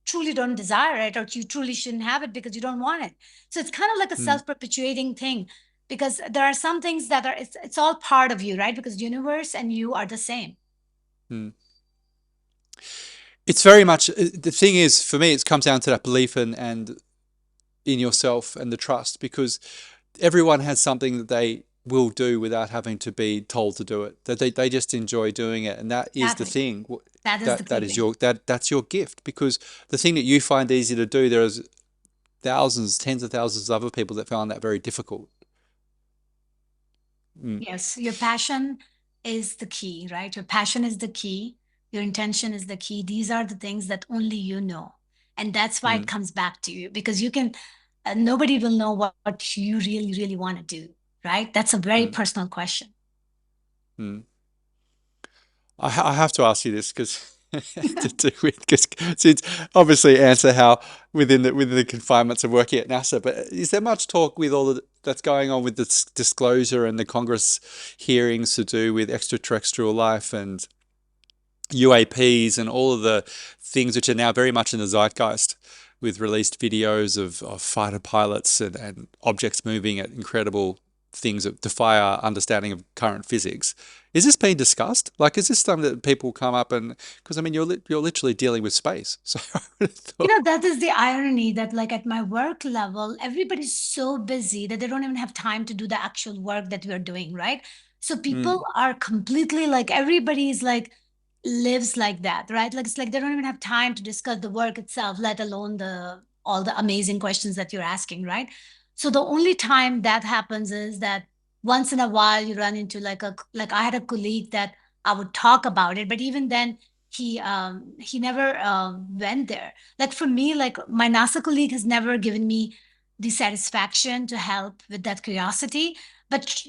truly don't desire it, or you truly shouldn't have it because you don't want it. So it's kind of like a Mm. self-perpetuating thing, because there are some things that are it's all part of you, right? Because universe and you are the same. Mm. It's very much the thing is for me. It comes down to that belief and in yourself and the trust, because everyone has something that they will do without having to be told to do it. That they just enjoy doing it, and that is the Exactly. thing. That is the That key is thing. your that's your gift, because the thing that you find easy to do, there is thousands, tens of thousands of other people that found that very difficult. Mm, Yes, your passion is the key, right? Your passion is the key. Your intention is the key. These are the things that only you know. And that's why it mm, comes back to you because you can, nobody will know what you really, really want to do, right? That's a very mm, personal question. mm. I have to ask you this because to do with because it's obviously answer how within the confinements of working at NASA. But is there much talk with all of that's going on with this disclosure and the Congress hearings to do with extraterrestrial life and UAPs and all of the things which are now very much in the zeitgeist, with released videos of fighter pilots and objects moving at incredible things that defy our understanding of current physics. Is this being discussed? Like, is this something that people come up and because I mean you're literally dealing with space, so I would have You thought, know, that is the irony that, like, at my work level, everybody's so busy that they don't even have time to do the actual work that we're doing, right? So people mm, are completely like, everybody's like, lives like that, right? Like, it's like they don't even have time to discuss the work itself, let alone the all the amazing questions that you're asking, right? So the only time that happens is that once in a while you run into like I had a colleague that I would talk about it, but even then he never went there. Like for me, like my NASA colleague has never given me the satisfaction to help with that curiosity. But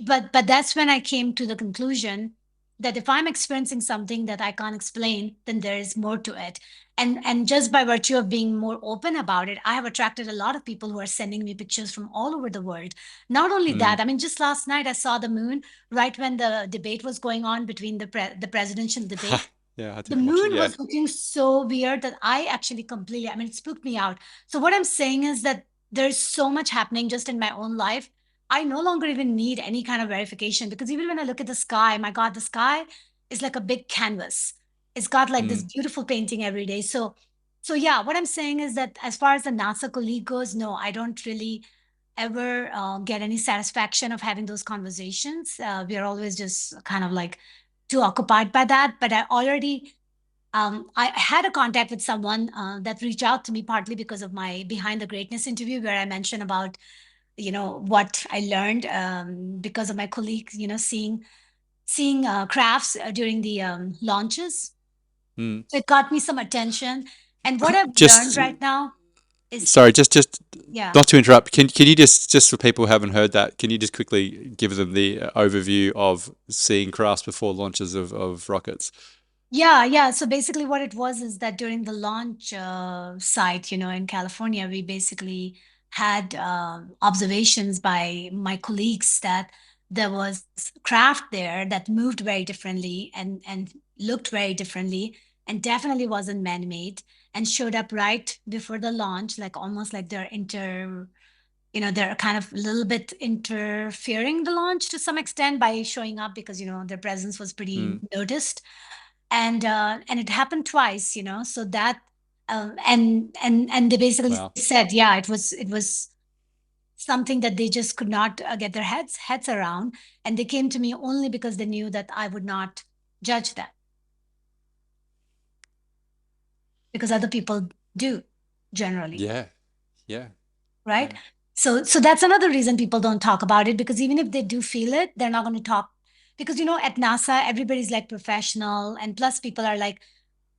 that's when I came to the conclusion that if I'm experiencing something that I can't explain, then there is more to it. And just by virtue of being more open about it, I have attracted a lot of people who are sending me pictures from all over the world. Not only mm. that, I mean, just last night I saw the moon right when the debate was going on between the presidential debate. Yeah, I The did watch it. moon Yeah. was looking so weird that I actually completely, I mean, it spooked me out. So, what I'm saying is that there's so much happening just in my own life. I no longer even need any kind of verification because even when I look at the sky, my God, the sky is like a big canvas. It's got like this Mm, beautiful painting every day. So yeah, what I'm saying is that as far as the NASA colleague goes, no, I don't really ever get any satisfaction of having those conversations. We are always just kind of like too occupied by that. But I had a contact with someone that reached out to me partly because of my Behind the Greatness interview, where I mentioned about, what I learned because of my colleagues, seeing crafts during the launches. mm. So it got me some attention. And what I've learned Just right now is, sorry, just yeah. not to interrupt. Can you just for people who haven't heard that, can you just quickly give them the overview of seeing crafts before launches of rockets? Yeah, yeah. So basically, what it was is that during the launch site, in California, we basically had observations by my colleagues that there was craft there that moved very differently and looked very differently and definitely wasn't man-made and showed up right before the launch, like almost like they're kind of a little bit interfering the launch to some extent by showing up because their presence was pretty Mm, noticed, and it happened twice, so that and they basically wow. said, yeah, it was something that they just could not get their heads around, and they came to me only because they knew that I would not judge them because other people do generally, Yeah. Yeah. right? Yeah. So that's another reason people don't talk about it, because even if they do feel it, they're not going to talk, because at NASA everybody's like professional, and plus people are like,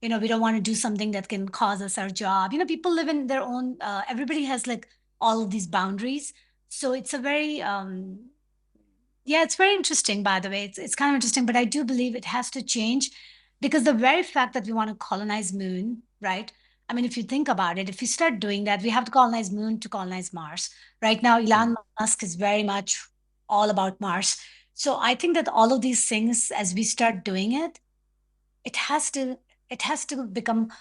we don't want to do something that can cause us our job. People live in their own, everybody has like all of these boundaries. So it's a very, yeah, it's very interesting, by the way. It's kind of interesting, but I do believe it has to change because the very fact that we want to colonize moon, right? I mean, if you think about it, if we start doing that, we have to colonize moon to colonize Mars. Right now, Mm, Elon Musk is very much all about Mars. So I think that all of these things, as we start doing it, it has to it has to become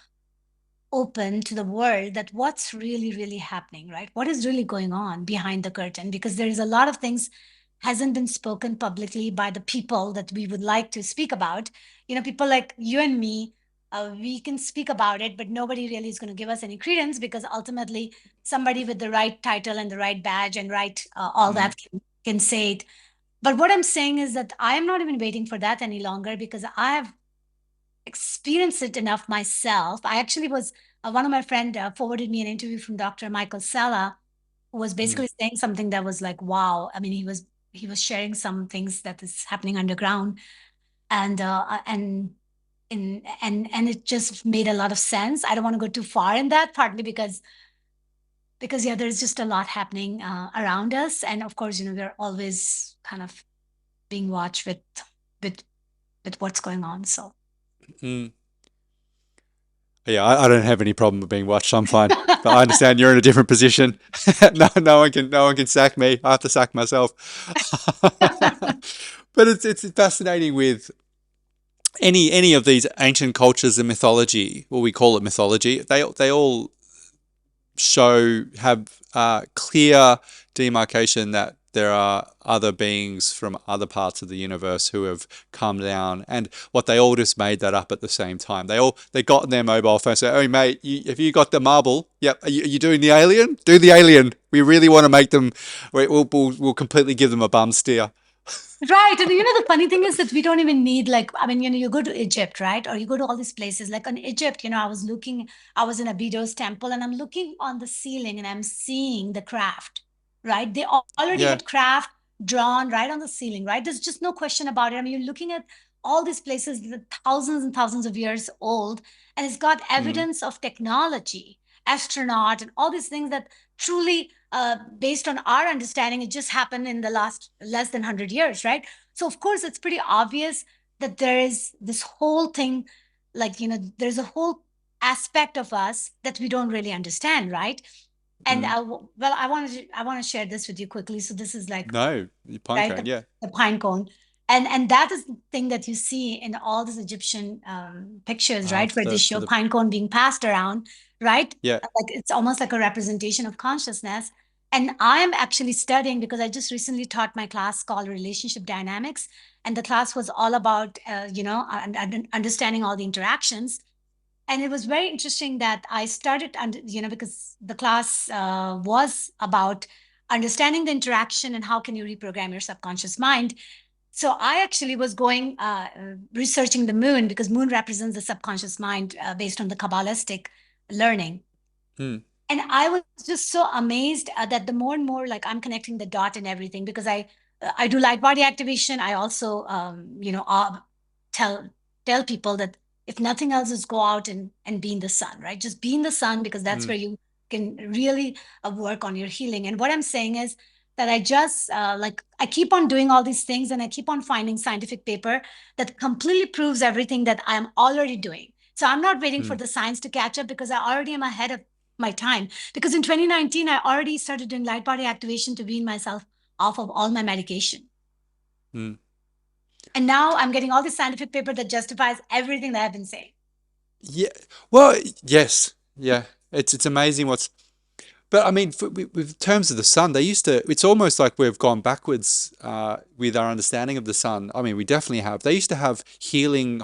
open to the world, that what's really really happening, right? What is really going on behind the curtain, because there is a lot of things hasn't been spoken publicly by the people that we would like to speak about. People like you and me, we can speak about it, but nobody really is going to give us any credence because ultimately somebody with the right title and the right badge and right all Mm, that can say it. But what I'm saying is that I am not even waiting for that any longer because I have experienced it enough myself. I actually was one of my friend forwarded me an interview from Dr. Michael Sella, who was mm, basically saying something that was like, wow. I mean, he was sharing some things that is happening underground, and it just made a lot of sense. I don't want to go too far in that, partly because yeah, there's just a lot happening around us, and of course, we're always kind of being watched with with what's going on. So mm. Yeah, I don't have any problem with being watched. I'm fine. But I understand you're in a different position. No one can sack me. I have to sack myself. But it's fascinating with any of these ancient cultures and mythology. Well, we call it mythology. They all have clear demarcation that there are other beings from other parts of the universe who have come down, and what they all just made that up at the same time. They got in their mobile phone and said, "Oh mate, have you got the marble? Yep. Are you doing the alien? Do the alien. We really want to make them. We'll completely give them a bum steer." right. And the funny thing is that we don't even need, like, I mean, you go to Egypt, right? Or you go to all these places. Like in Egypt, I was in Abydos temple and I'm looking on the ceiling and I'm seeing the craft, right? They already Yeah. had craft drawn right on the ceiling, right? There's just no question about it. I mean, you're looking at all these places that are thousands and thousands of years old, and it's got Mm, evidence of technology, astronaut, and all these things that truly based on our understanding, it just happened in the last less than 100 years, right? So, of course, it's pretty obvious that there is this whole thing, like, there's a whole aspect of us that we don't really understand, right? And mm. well, I want to share this with you quickly. So this is like, No, pine right, cone. Yeah. the pine cone, and that is the thing that you see in all these Egyptian pictures, right, where they For show the pine cone being passed around, right? yeah. Like it's almost like a representation of consciousness. And I am actually studying because I just recently taught my class called Relationship Dynamics, and the class was all about understanding all the interactions. And it was very interesting that I started, because the class was about understanding the interaction and how can you reprogram your subconscious mind. So I actually was going researching the moon because moon represents the subconscious mind based on the Kabbalistic learning. Mm, And I was just so amazed that the more and more like I'm connecting the dot and everything because I do light body activation. I also tell tell people that if nothing else is go out and be in the sun, right? Just be in the sun because that's mm, where you can really work on your healing. And what I'm saying is that I just like I keep on doing all these things and I keep on finding scientific paper that completely proves everything that I'm already doing. So I'm not waiting for mm, the science to catch up because I already am ahead of my time. Because in 2019, I already started doing light body activation to wean myself off of all my medication. mm. And now I'm getting all this scientific paper that justifies everything that I've been saying. Yeah. Well, yes. Yeah. It's amazing what's. But I mean, with terms of the sun, they used to. It's almost like we've gone backwards with our understanding of the sun. I mean, we definitely have. They used to have healing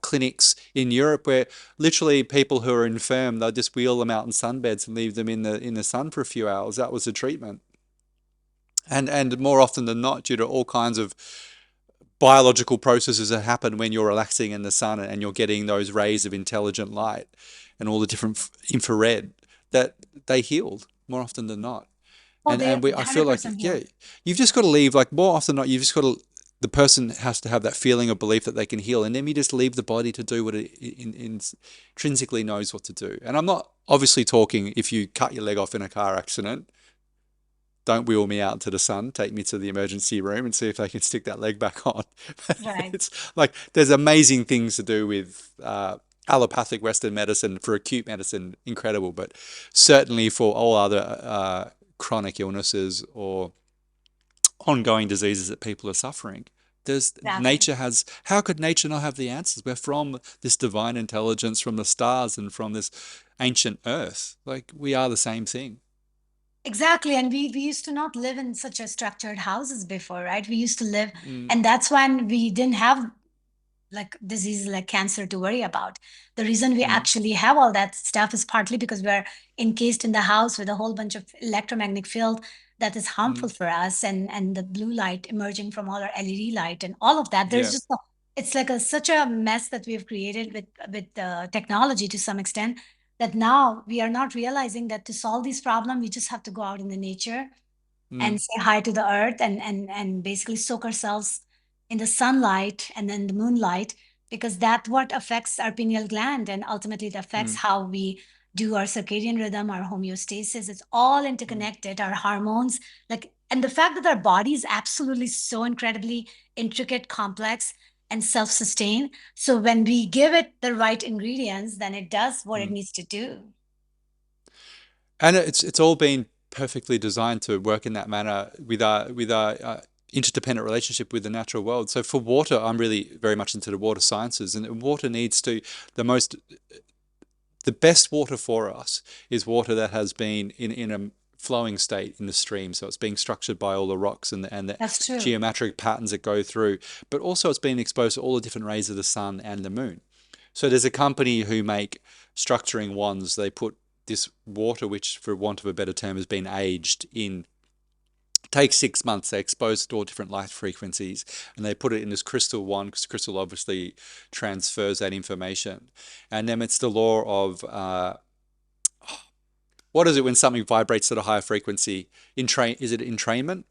clinics in Europe where literally people who are infirm, they'll just wheel them out in sunbeds and leave them in the sun for a few hours. That was the treatment. And more often than not, due to all kinds of biological processes that happen when you're relaxing in the sun and you're getting those rays of intelligent light and all the different infrared, that they healed more often than not. Oh, And they I feel like, 100% yeah, healed. you've just got to leave, like more often than not, you've just got to, the person has to have that feeling of belief that they can heal, and then you just leave the body to do what it intrinsically knows what to do. And I'm not obviously talking if you cut your leg off in a car accident, don't wheel me out to the sun, take me to the emergency room and see if they can stick that leg back on. Right. It's like there's amazing things to do with allopathic Western medicine for acute medicine, incredible, but certainly for all other chronic illnesses or ongoing diseases that people are suffering. There's Exactly. nature has how could nature not have the answers? We're from this divine intelligence, from the stars and from this ancient earth. Like we are the same thing. Exactly. And we used to not live in such a structured houses before, right? We used to live, Mm, and that's when we didn't have like diseases like cancer to worry about. The reason we Mm, actually have all that stuff is partly because we're encased in the house with a whole bunch of electromagnetic field that is harmful mm, for us, and the blue light emerging from all our LED light and all of that. There's yeah. just it's like such a mess that we've created with technology to some extent, that now we are not realizing that to solve these problems we just have to go out in the nature Mm, and say hi to the earth, and basically soak ourselves in the sunlight and then the moonlight, because that what affects our pineal gland, and ultimately it affects mm, how we do our circadian rhythm, our homeostasis. It's all mm, interconnected, our hormones, like, and the fact that our body is absolutely so incredibly intricate, complex, and self-sustained. So when we give it the right ingredients, then it does what it mm. needs to do. And it's all been perfectly designed to work in that manner with our interdependent relationship with the natural world. So for water, I'm really very much into the water sciences, and water needs to the most the best water for us is water that has been in a flowing state in the stream. So it's being structured by all the rocks and the That's true. geometric patterns that go through, but also it's been exposed to all the different rays of the sun and the moon. So there's a company who make structuring wands. They put this water, which for want of a better term has been aged in, takes 6 months. They expose it to all different light frequencies and they put it in this crystal wand because crystal obviously transfers that information. And then it's the law of what is it when something vibrates at a higher frequency? Is it entrainment?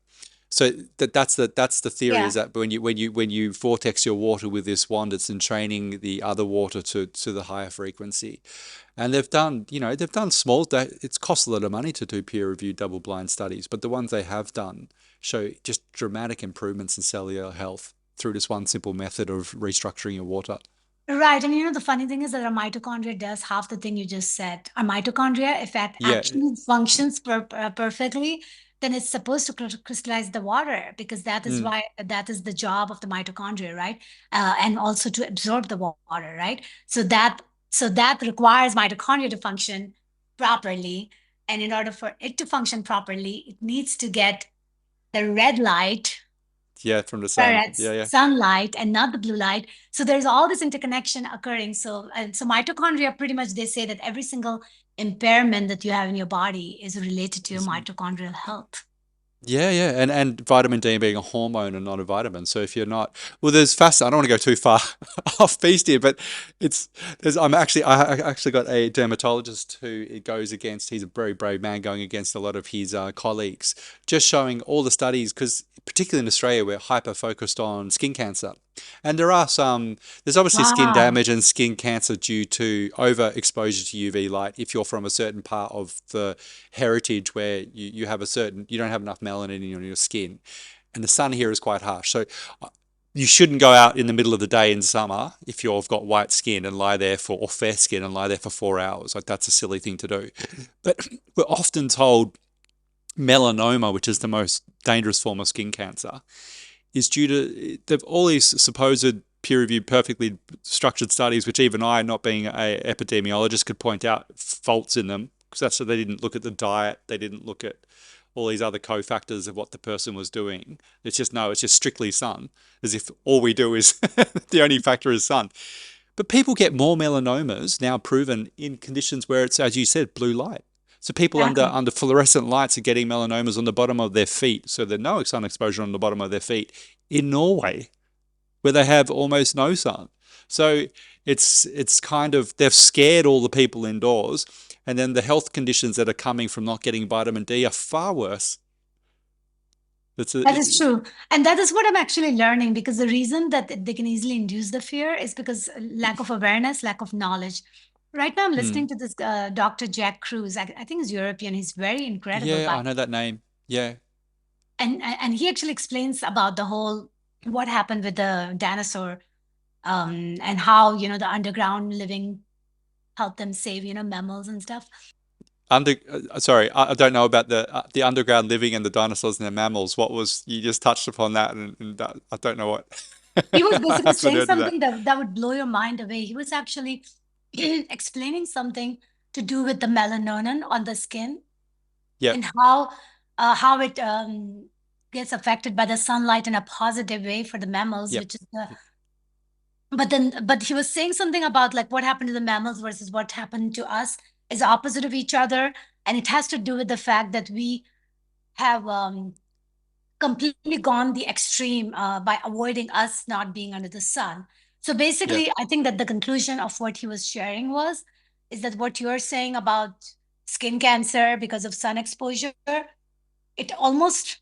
So that's the theory, is Yeah. that when you vortex your water with this wand, it's entraining the other water to the higher frequency. And they've done small. It's cost a lot of money to do peer reviewed double blind studies, but the ones they have done show just dramatic improvements in cellular health through this one simple method of restructuring your water. Right. And the funny thing is that our mitochondria does half the thing you just said. Our mitochondria, if it Yeah. actually functions perfectly, then it's supposed to crystallize the water, because that is Mm, why that is the job of the mitochondria, right? And also to absorb the water, right? So that requires mitochondria to function properly. And in order for it to function properly, it needs to get the red light, yeah, from the sun. infrared Yeah, yeah. sunlight and not the blue light. So there's all this interconnection occurring. So mitochondria, pretty much they say that every single impairment that you have in your body is related to your Is mitochondrial health. Yeah, yeah, and vitamin D being a hormone and not a vitamin. So if you're not, well, there's fast. I don't want to go too far off beast here, but it's there's. I actually got a dermatologist who it goes against. He's a very brave man going against a lot of his colleagues, just showing all the studies because particularly in Australia we're hyper focused on skin cancer, and there's obviously skin Wow. damage and skin cancer due to overexposure to UV light. If you're from a certain part of the heritage where you don't have enough melanin in your skin, and the sun here is quite harsh. So you shouldn't go out in the middle of the day in summer if you've got white skin and lie there or fair skin and lie there for 4 hours. Like that's a silly thing to do. But we're often told melanoma, which is the most dangerous form of skin cancer, is due to all these supposed peer-reviewed, perfectly structured studies, which even I, not being a epidemiologist, could point out faults in them because that's they didn't look at the diet, they didn't look at all these other cofactors of what the person was doing. It's just strictly sun, as if all we do is the only factor is sun. But people get more melanomas now proven in conditions where it's, as you said, blue light. So people Exactly. under fluorescent lights are getting melanomas on the bottom of their feet. So there's no sun exposure on the bottom of their feet in Norway, where they have almost no sun. So it's kind of they've scared all the people indoors, and then the health conditions that are coming from not getting vitamin D are far worse. It's a That is true. And that is what I'm actually learning, because the reason that they can easily induce the fear is because lack of awareness, lack of knowledge. Right now, I'm hmm. listening to this Dr. Jack Cruz. I think he's European. He's very incredible. Yeah, I know that name. Yeah, And he actually explains about the whole what happened with the dinosaur, and how the underground living helped them save mammals and stuff. sorry, I don't know about the underground living and the dinosaurs and the mammals. What was you just touched upon that, and that, I don't know what. He was I basically haven't saying heard of that. something that would blow your mind away. He was actually explaining something to do with the melanin on the skin, and Yep, how it gets affected by the sunlight in a positive way for the mammals, yep. which is the but he was saying something about like what happened to the mammals versus what happened to us is opposite of each other, and it has to do with the fact that we have completely gone the extreme by avoiding us not being under the sun. So Yeah. basically, I think that the conclusion of what he was sharing was is that what you're saying about skin cancer because of sun exposure, it almost,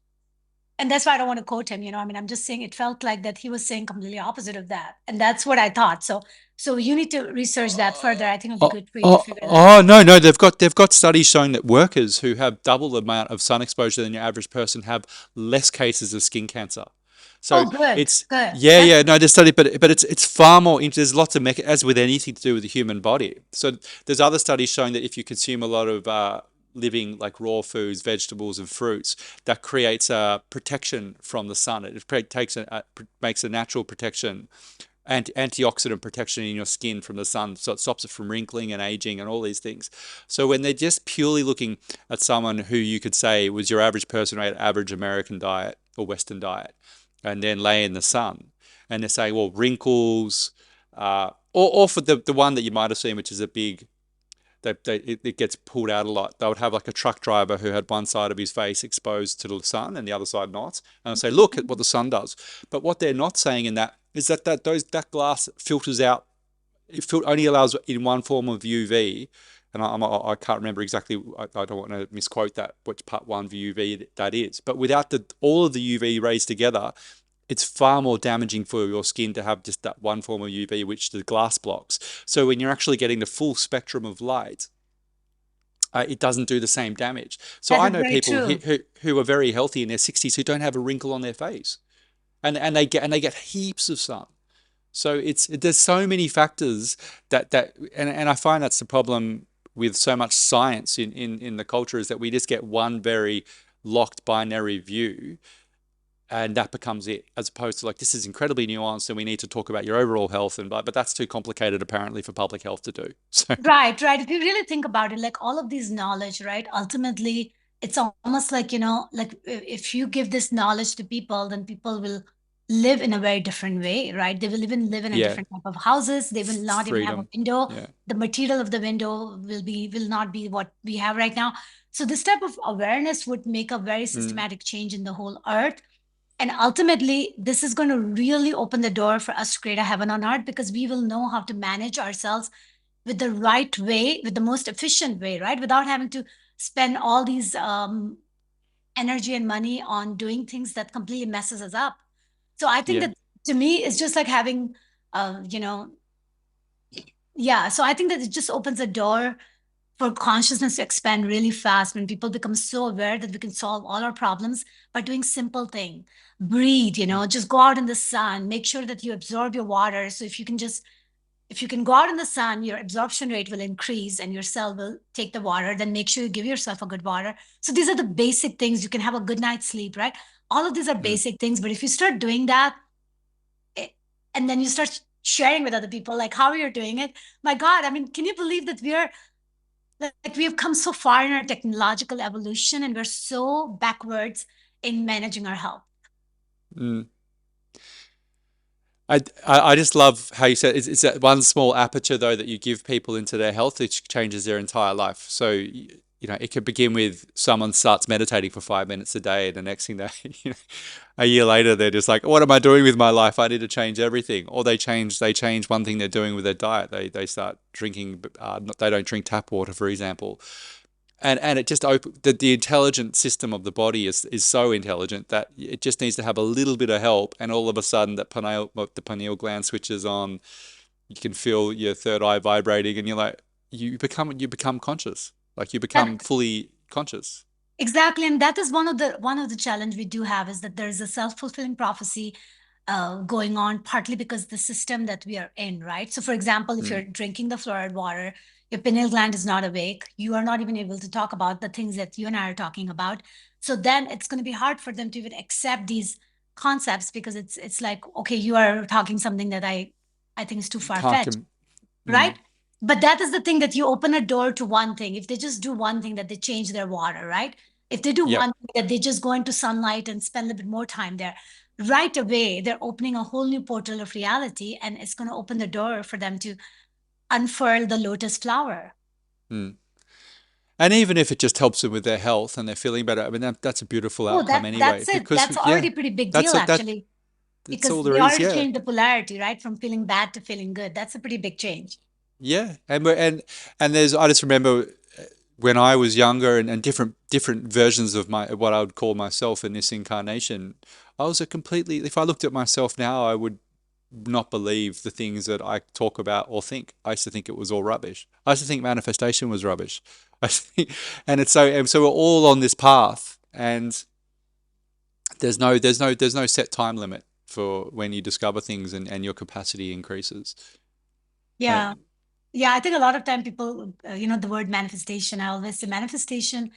and that's why I don't want to quote him, I mean, I'm just saying it felt like that he was saying completely opposite of that. And that's what I thought. So you need to research that further. I think it would be Oh, good for you to oh, figure that out. oh, no, no, they've got studies showing that workers who have double the amount of sun exposure than your average person have less cases of skin cancer. So Oh, good, it's good. yeah, That's yeah, no, there's study, but it's far more. There's lots of as with anything to do with the human body. So there's other studies showing that if you consume a lot of living like raw foods, vegetables, and fruits, that creates a protection from the sun. It makes a natural protection antioxidant protection in your skin from the sun, so it stops it from wrinkling and aging and all these things. So when they're just purely looking at someone who you could say was your average person who ate average American diet or Western diet, and then lay in the sun, and they're saying, well, wrinkles, or for the one that you might have seen, which is a big it gets pulled out a lot. They would have like a truck driver who had one side of his face exposed to the sun and the other side not, and I say, look at what the sun does. But what they're not saying in that is that glass filters out. Only allows in one form of UV, and I can't remember exactly. I don't want to misquote that which part one of UV that is. But without all of the UV rays together, it's far more damaging for your skin to have just that one form of UV, which the glass blocks. So when you're actually getting the full spectrum of light, it doesn't do the same damage. So that I is know very people true. who are very healthy in their 60s who don't have a wrinkle on their face, and they get heaps of sun. So there's so many factors and I find that's the problem with so much science in the culture, is that we just get one very locked binary view, and that becomes it, as opposed to like, this is incredibly nuanced and we need to talk about your overall health, but that's too complicated apparently for public health to do. So Right, right. If you really think about it, like all of these knowledge, right? Ultimately, it's almost like, like if you give this knowledge to people, then people will live in a very different way, right? They will even live in a yeah, different type of houses. They will not even have a freedom. window. Yeah. The material of the window will not be what we have right now. So this type of awareness would make a very Mm, systematic change in the whole earth. And ultimately, this is going to really open the door for us to create a heaven on earth because we will know how to manage ourselves with the right way, with the most efficient way, right? Without having to spend all these energy and money on doing things that completely messes us up. So I think yeah. that to me, it's just like having, yeah. So I think that it just opens a door for consciousness to expand really fast when people become so aware that we can solve all our problems by doing simple thing. Breathe, Mm, just go out in the sun, make sure that you absorb your water. So if you can go out in the sun, your absorption rate will increase and your cell will take the water. Then make sure you give yourself a good water. So these are the basic things. You can have a good night's sleep, right? All of these are mm, basic things. But if you start doing that, it, and then you start sharing with other people, like how you're doing it, my God, I mean, can you believe that we have come so far in our technological evolution and we're so backwards in managing our health? mm. I just love how you said it's that one small aperture though that you give people into their health, which changes their entire life. So it could begin with someone starts meditating for 5 minutes a day, and the next thing a year later they're just like, what am I doing with my life? I need to change everything. Or they change one thing they're doing with their diet. They start drinking. They don't drink tap water, for example, and it just the intelligent system of the body is so intelligent that it just needs to have a little bit of help, and all of a sudden the pineal gland switches on. You can feel your third eye vibrating, and you're like, you become conscious, like you become That fully conscious. Exactly, and that is one of the challenge we do have is that there is a self-fulfilling prophecy going on, partly because the system that we are in, right? So, for example, if you're Mm, drinking the fluoride water, your pineal gland is not awake. You are not even able to talk about the things that you and I are talking about. So then it's going to be hard for them to even accept these concepts because it's like, okay, you are talking something that I think is too can't far-fetched, com- right? mm, But that is the thing that you open a door to one thing. If they just do one thing, that they change their water, right? If they do yep. one thing, that they just go into sunlight and spend a little bit more time there, right away they're opening a whole new portal of reality, and it's going to open the door for them to unfurl the lotus flower. Mm. And even if it just helps them with their health and they're feeling better, I mean that's a beautiful Oh, outcome anyway. that's it. Because That's yeah, already a pretty big deal, that's it. actually, That's because all there they is. already Yeah, changed the polarity, right? From feeling bad to feeling good. That's a pretty big change. yeah. And there's I just remember when I was younger and different versions of my what I would call myself in this incarnation. I was a completely. If I looked at myself now, I would not believe the things that I talk about or think. I used to think it was all rubbish. I used to think manifestation was rubbish. I think, and so we're all on this path, and there's no set time limit for when you discover things and your capacity increases. Uh, Yeah. Yeah, I think a lot of time people, the word manifestation, I always say manifestation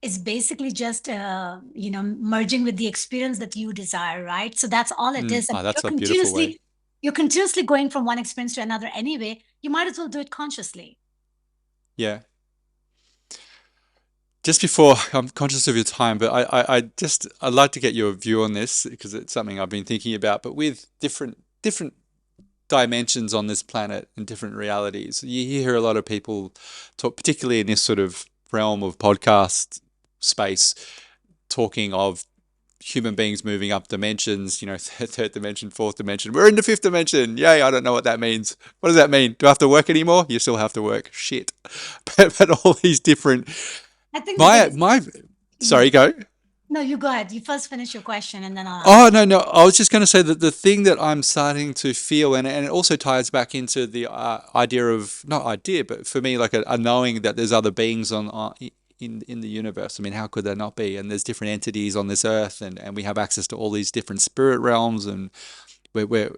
is basically just, merging with the experience that you desire, right? So that's all it is. And that's a beautiful way. you're continuously going from one experience to another anyway. You might as well do it consciously. Yeah. Just before, I'm conscious of your time, but I'd like to get your view on this because it's something I've been thinking about. But with different dimensions on this planet and different realities, you hear a lot of people talk, particularly in this sort of realm of podcast space, talking of human beings moving up dimensions, third dimension, fourth dimension. We're in the fifth dimension. Yay, I don't know what that means. What does that mean? Do I have to work anymore? You still have to work. Shit. But all these different I think the my biggest, my yeah. sorry, go. No, you go ahead. You first finish your question and then I'll Oh answer. no, no. I was just going to say that the thing that I'm starting to feel, and it also ties back into the idea of not idea, but for me, like a knowing that there's other beings in the universe. I mean, how could there not be? And there's different entities on this earth, and we have access to all these different spirit realms, and we're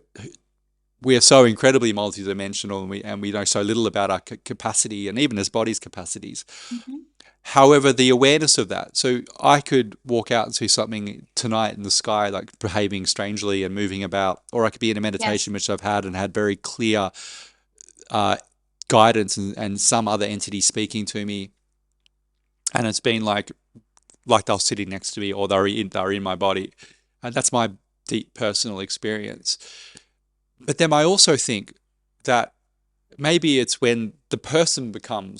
we are so incredibly multidimensional, and we know so little about our capacity, and even as bodies' capacities. Mhm. However, the awareness of that. So I could walk out and see something tonight in the sky, like behaving strangely and moving about, or I could be in a Yes. meditation, which I've had and had very clear uh, guidance and some other entity speaking to me, and it's been like they're sitting next to me or they're in my body, and that's my deep personal experience. But then I also think that maybe it's when the person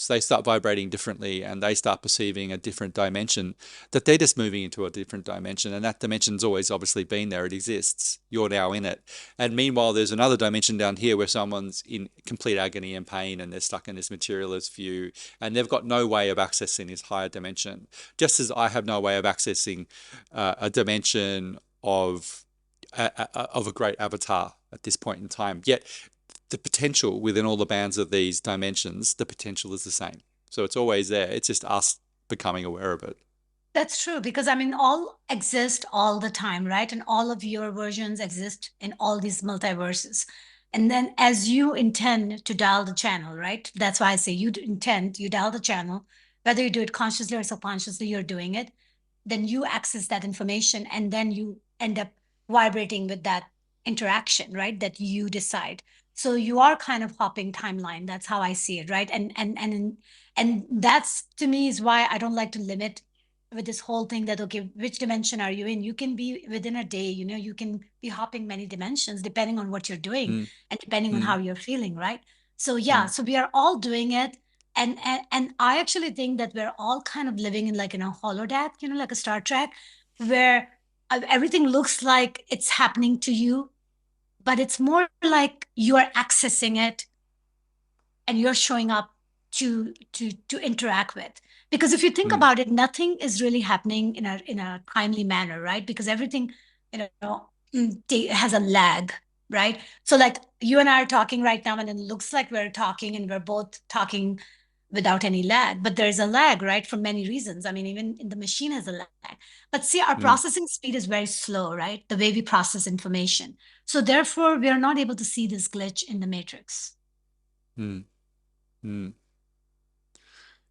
they start vibrating differently and they start perceiving a different dimension, that they're just moving into a different dimension. And that dimension's always obviously been there. It exists. You're now in it. And meanwhile, there's another dimension down here where someone's in complete agony and pain and they're stuck in this materialist view and they've got no way of accessing this higher dimension. Just as I have no way of accessing a dimension of a great avatar at this point in time. Yet the potential within all the bands of these dimensions, the potential is the same. So it's always there. It's just us becoming aware of it. That's true because I mean, all exist all the time, right? And all of your versions exist in all these multiverses. And then as you intend to dial the channel, right? That's why I say you dial the channel, whether you do it consciously or subconsciously, you're doing it. Then you access that information and then you end up vibrating with that interaction, right? That you decide. So you are kind of hopping timeline. That's how I see it, right? And that's to me is why I don't like to limit with this whole thing that okay, which dimension are you in? You can be within a day, you can be hopping many dimensions depending on what you're doing Mm, and depending on how mm, you're feeling, right? So yeah, mm, so we are all doing it. And I actually think that we're all kind of living in like in a holodeck, like a Star Trek, where everything looks like it's happening to you, but it's more like you are accessing it and you're showing up to interact with, because if you think mm, about it, nothing is really happening in a timely manner, right? Because everything, has a lag, right? So like you and I are talking right now and it looks like we're talking and we're both talking without any lag, but there's a lag, right? For many reasons. I mean, even in the machine has a lag, but see, our mm, processing speed is very slow, right? The way we process information, so therefore we are not able to see this glitch in the matrix. mm, mm.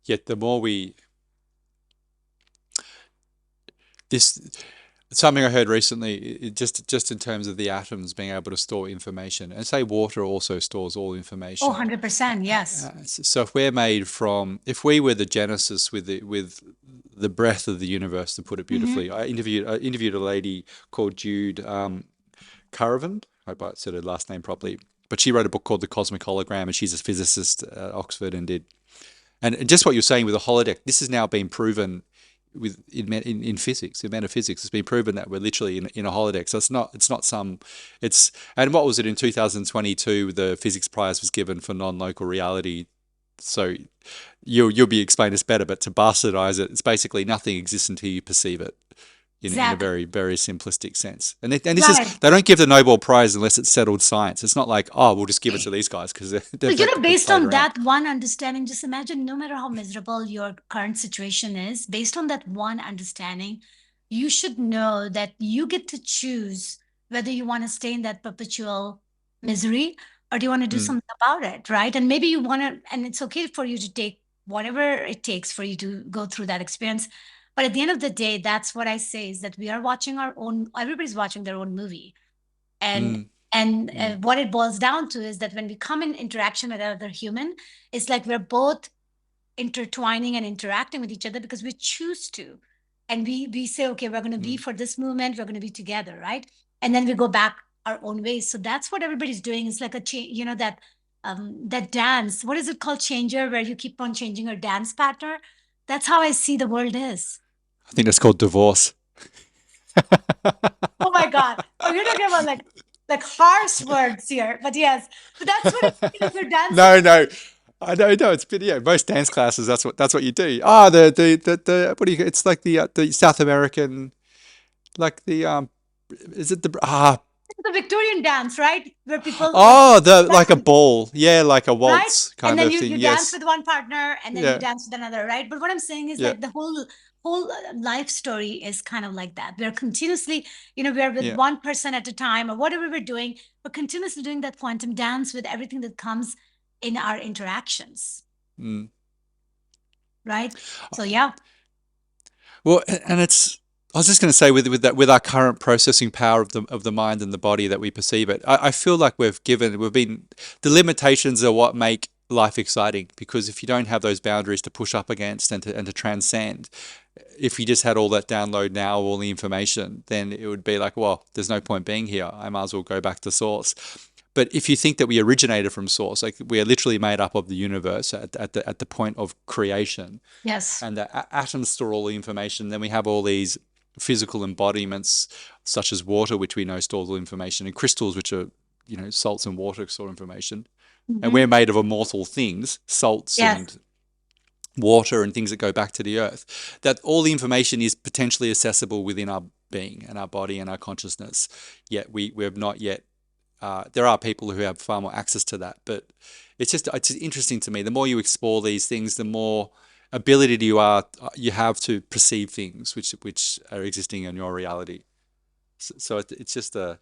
Yet the more we this something I heard recently, just in terms of the atoms being able to store information, and say water also stores all Oh, information. 100%. Yes. So if we're made from, if we were the genesis with the breadth of the universe, to put it Hmm. beautifully. I interviewed a lady called Jude Caravan. I hope I said her last name properly. But she wrote a book called The Cosmic Hologram, and she's a physicist at Oxford and did. And just what you're saying with the holodeck, this has now been proven in physics, in metaphysics. It's been proven that we're literally in a holodeck. So it's not some it's and what was it in 2022? The physics prize was given for non-local reality. So you'll be explain this better, but to bastardize it, it's basically nothing exists until you perceive it in a Exactly. very, very simplistic sense. And this is, Right. they don't give the Nobel Prize unless it's settled science. It's not like, oh, we'll just give it to these guys because So, they've based played on around. that one understanding, just imagine no matter how miserable your current situation is, based on that one understanding, you should know that you get to choose whether you want to stay in that perpetual misery or do you want to do Mm, something about it, right? And maybe you want to, and it's okay for you to take whatever it takes for you to go through that experience. But at the end of the day, that's what I say is that we are watching our own, everybody's watching their own movie and mm, and mm, what it boils down to is that when we come in interaction with another human, it's like we're both intertwining and interacting with each other because we choose to, and we say, okay, we're going to be mm. for this movement, we're going to be together, right? And then we go back our own ways. So that's what everybody's doing. It's like a that that dance, what is it called, changer, where you keep on changing your dance pattern. That's how I see the world is. I think that's called divorce. Oh my God. Oh, you're talking about like harsh words here. But yes. So that's what it is. You're dancing. No, no. I know, no, it's been, yeah. Most dance classes, that's what you do. Ah, the what do you? It's like the South American, like is it the The Victorian dance, right? Where people like oh, the like a dancing, ball, yeah, like a right? waltz And kind then of you thing. dance Yes, with one partner and then you yeah, dance with another, right? But what I'm saying is yeah, like the whole life story is kind of like that. We're continuously, we're with yeah. one person at a time or whatever we're doing, we're continuously doing that quantum dance with everything that comes in our interactions, Mm. right? So yeah. Well, and it's. I was just going to say with that with our current processing power of the mind and the body that we perceive it, I feel like we've been the limitations are what make life exciting because if you don't have those boundaries to push up against and to transcend, if you just had all that download now, all the information, then it would be like, well, there's no point being here. I might as well go back to source. But if you think that we originated from source, like we are literally made up of the universe at the point of creation, Yes. and the atoms store all the information. Then we have all these physical embodiments, such as water, which we know stores all information, and crystals, which are salts and water store information. And Hmm. we're made of immortal things, salts Yes. and water and things that go back to the earth. That all the information is potentially accessible within our being and our body and our consciousness. Yet we have not yet. There are people who have far more access to that, but it's interesting to me. The more you explore these things, the more ability you have to perceive things which are existing in your reality. So it's just a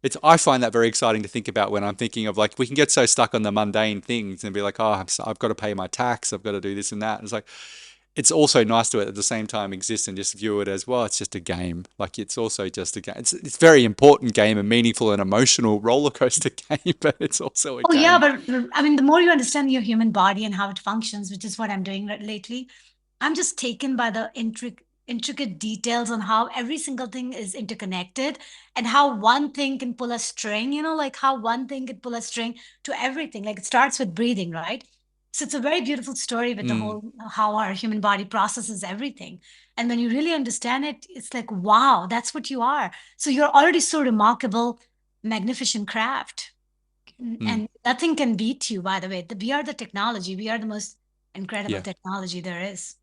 it's I find that very exciting to think about when I'm thinking of like we can get so stuck on the mundane things and be like, oh, I've got to pay my tax, I've got to do this and that. And it's like it's also nice to at the same time exist and just view it as well. It's just a game. Like it's also just a game. It's a very important game, a meaningful and emotional roller coaster game, but it's also a Oh yeah, game. but I mean, the more you understand your human body and how it functions, which is what I'm doing lately, I'm just taken by the intricate details on how every single thing is interconnected and how one thing can pull a string, like how one thing can pull a string to everything. Like it starts with breathing, right? So it's a very beautiful story with the Mm, whole how our human body processes everything. And when you really understand it, it's like, wow, that's what you are. So you're already so remarkable, magnificent craft. mm, And nothing can beat you, by the way. We are the technology. We are the most incredible yeah. technology there is.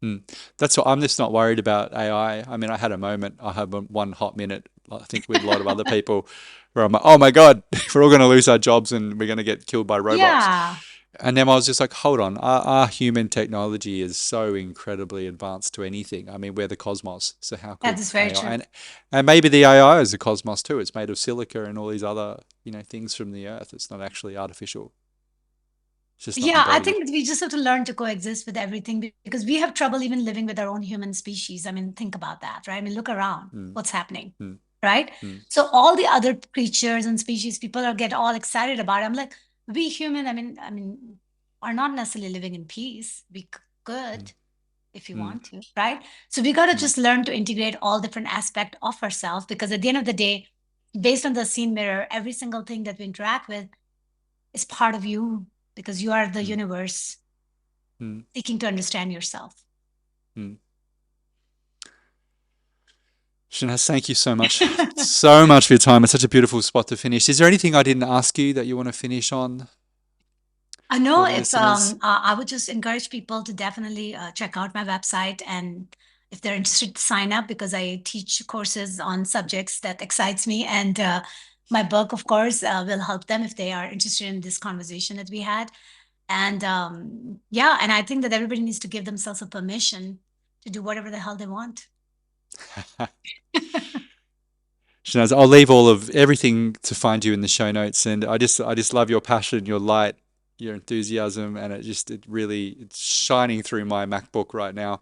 Mm. That's what I'm just not worried about AI. I mean, I had a moment, I had one hot minute, I think, with a lot of other people where I'm like, oh my God, we're all going to lose our jobs and we're going to get killed by robots. Yeah, And then I was just like, hold on, our human technology is so incredibly advanced to anything. I mean, we're the cosmos. So how that could is very AI, true. and maybe the AI is the cosmos too. It's made of silica and all these other, things from the earth. It's not actually artificial. It's just not Yeah, I embodied. think we just have to learn to coexist with everything because we have trouble even living with our own human species. I mean, think about that, right? I mean, look around Mm, what's happening, mm, right? mm, So all the other creatures and species people are get all excited about. I'm like, we human, are not necessarily living in peace. We mm, could. if you Mm, want to, right? So we got to mm, just learn to integrate all different aspects of ourselves, because at the end of the day, based on the scene mirror, every single thing that we interact with is part of you, because you are the mm, universe mm, seeking to understand yourself. mm. Shehnaz, thank you so much for your time. It's such a beautiful spot to finish. Is there anything I didn't ask you that you want to finish on I know for the if listeners? I would just encourage people to definitely check out my website, and if they're interested, to sign up, because I teach courses on subjects that excites me, and my book, of course, will help them if they are interested in this conversation that we had. And yeah, and I think that everybody needs to give themselves a permission to do whatever the hell they want. Shanaz, I'll leave all of everything to find you in the show notes, and I just love your passion, your light, your enthusiasm, and it really it's shining through my MacBook right now.